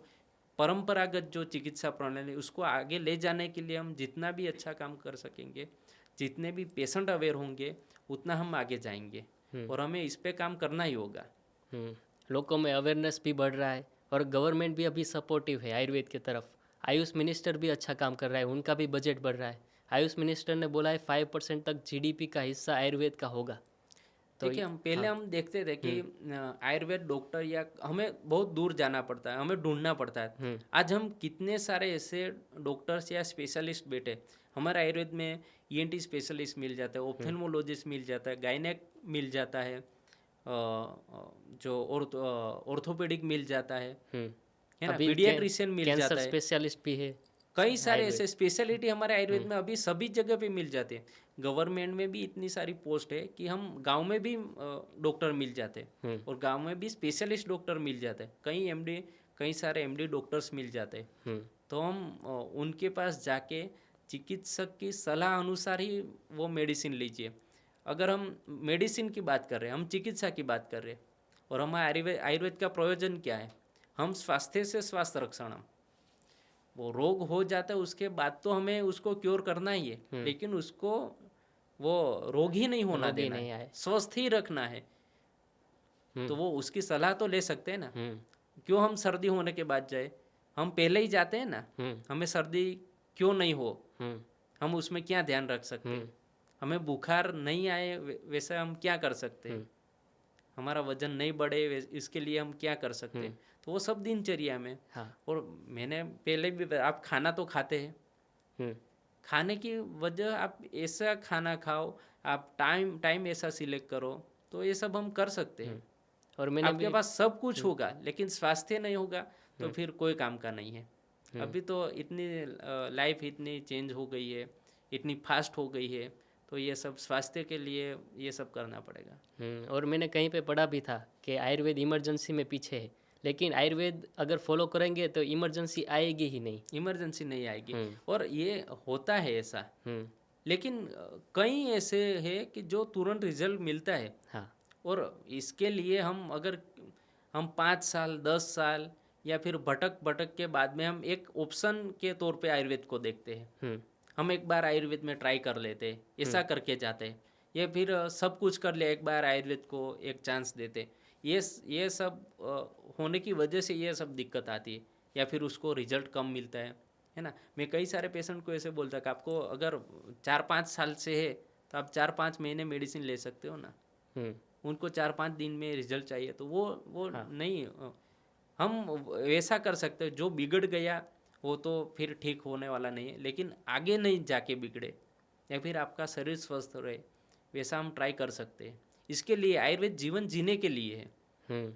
परंपरागत जो चिकित्सा प्रणाली उसको आगे ले जाने के लिए हम जितना भी अच्छा काम कर सकेंगे, जितने भी पेशेंट अवेयर होंगे, उतना हम आगे जाएंगे। और हमें इस पे काम करना ही होगा। लोगों में अवेयरनेस भी बढ़ रहा है और गवर्नमेंट भी अभी सपोर्टिव है आयुर्वेद की तरफ। आयुष मिनिस्टर भी अच्छा काम कर रहा है, उनका भी बजट बढ़ रहा है। आयुष मिनिस्टर ने बोला है 5% तक जीडीपी का हिस्सा आयुर्वेद का होगा। तो देखिए हम पहले हम देखते थे कि आयुर्वेद डॉक्टर या हमें बहुत दूर जाना पड़ता है, हमें ढूंढना पड़ता है। आज हम कितने सारे ऐसे डॉक्टर्स या स्पेशलिस्ट बैठे, हमारे आयुर्वेद में ईएनटी स्पेशलिस्ट मिल जाता है, ऑप्थेल्मोलॉजिस्ट मिल जाता है, गायनेक मिल जाता है, जो ऑर्थोपेडिक मिल जाता है ना, पीडियाट्रिशियन मिल जाता कैंसर है, स्पेशलिस्ट भी है। कई सारे ऐसे स्पेशलिटी हमारे आयुर्वेद में अभी सभी जगह पे मिल जाते हैं। गवर्नमेंट में भी इतनी सारी पोस्ट है कि हम गांव में भी डॉक्टर मिल जाते हैं और गांव में भी स्पेशलिस्ट डॉक्टर मिल जाते हैं। कई सारे एमडी डॉक्टर्स मिल जाते हैं। तो हम उनके पास जाके चिकित्सक की सलाह अनुसार ही वो मेडिसिन लीजिए। अगर हम मेडिसिन की बात कर रहे हैं, हम चिकित्सा की बात कर रहे हैं, और हमारे आयुर्वेद का प्रयोजन क्या है, हम स्वास्थ्य से स्वास्थ्य रक्षणम। वो रोग हो जाता है उसके बाद तो हमें उसको क्योर करना ही है, लेकिन उसको वो रोग ही नहीं होना देना है, स्वस्थ ही रखना है। तो वो उसकी सलाह तो ले सकते हैं ना। क्यों हम सर्दी होने के बाद जाए, हम पहले ही जाते हैं ना। हमें सर्दी क्यों नहीं हो, हम उसमें क्या ध्यान रख सकते हैं। हमें बुखार नहीं आए वैसे हम क्या कर सकते हैं, हमारा वजन नहीं बढ़े इसके लिए हम क्या कर सकते हैं। तो वो सब दिनचर्या में। और मैंने पहले भी, आप खाना तो खाते हैं, खाने की वजह आप ऐसा खाना खाओ, आप टाइम ऐसा सिलेक्ट करो, तो ये सब हम कर सकते हैं। और मैंने आपके पास सब कुछ होगा लेकिन स्वास्थ्य नहीं होगा तो फिर कोई काम का नहीं है। अभी तो इतनी लाइफ इतनी चेंज हो गई है, इतनी फास्ट हो गई है, तो ये सब स्वास्थ्य के लिए ये सब करना पड़ेगा। और मैंने कहीं पे पढ़ा भी था कि आयुर्वेद इमरजेंसी में पीछे है, लेकिन आयुर्वेद अगर फॉलो करेंगे तो इमरजेंसी आएगी ही नहीं, इमरजेंसी नहीं आएगी। और ये होता है ऐसा, लेकिन कई ऐसे है कि जो तुरंत रिजल्ट मिलता है। और इसके लिए अगर हम 5 साल 10 साल या फिर भटक के बाद में हम एक ऑप्शन के तौर पे आयुर्वेद को देखते हैं। हम एक बार आयुर्वेद में ट्राई कर लेते हैं, ऐसा करके जाते हैं, या फिर सब कुछ कर लिया, एक बार आयुर्वेद को एक चांस देते। ये सब होने की वजह से ये सब दिक्कत आती है, या फिर उसको रिजल्ट कम मिलता है ना। मैं कई सारे पेशेंट को ऐसे बोलता कि आपको अगर 4-5 साल से है तो आप 4-5 महीने मेडिसिन ले सकते हो ना। उनको 4-5 दिन में रिजल्ट चाहिए तो वो नहीं, हम वैसा कर सकते हैं। जो बिगड़ गया वो तो फिर ठीक होने वाला नहीं है, लेकिन आगे नहीं जाके बिगड़े या फिर आपका शरीर स्वस्थ रहे, वैसा हम ट्राई कर सकते हैं। इसके लिए आयुर्वेद जीवन जीने के लिए है,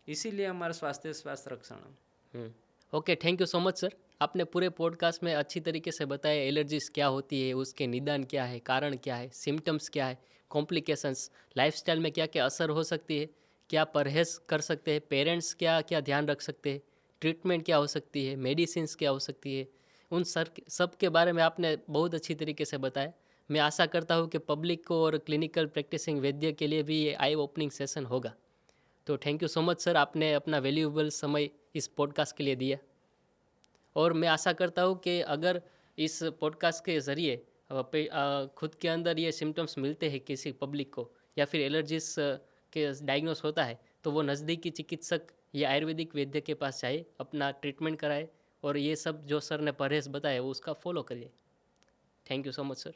इसीलिए हमारा स्वास्थ्य रक्षण। Okay, thank you so much sir. आपने पूरे पॉडकास्ट में अच्छी तरीके से बताया एलर्जीज क्या होती है, उसके निदान क्या है, कारण क्या है, सिम्टम्स क्या है, कॉम्प्लिकेशंस, लाइफस्टाइल में क्या क्या असर हो सकती है, क्या परहेज़ कर सकते हैं, पेरेंट्स क्या क्या ध्यान रख सकते हैं, ट्रीटमेंट क्या हो सकती है, मेडिसिन्स क्या हो सकती है, उन सब के बारे में आपने बहुत अच्छी तरीके से बताया। मैं आशा करता हूँ कि पब्लिक को और क्लिनिकल प्रैक्टिसिंग वैद्य के लिए भी ये आई ओपनिंग सेशन होगा। तो thank you so much sir, आपने अपना वैल्यूएबल समय इस पॉडकास्ट के लिए दिया। और मैं आशा करता हूँ कि अगर इस पॉडकास्ट के ज़रिए खुद के अंदर ये सिम्टम्स मिलते हैं किसी पब्लिक को, या फिर एलर्जीज के डायग्नोस होता है, तो वो नज़दीकी चिकित्सक या आयुर्वेदिक वैद्य के पास जाए, अपना ट्रीटमेंट कराए, और ये सब जो सर ने परहेज़ बताया वो उसका फॉलो करिए। Thank you so much sir.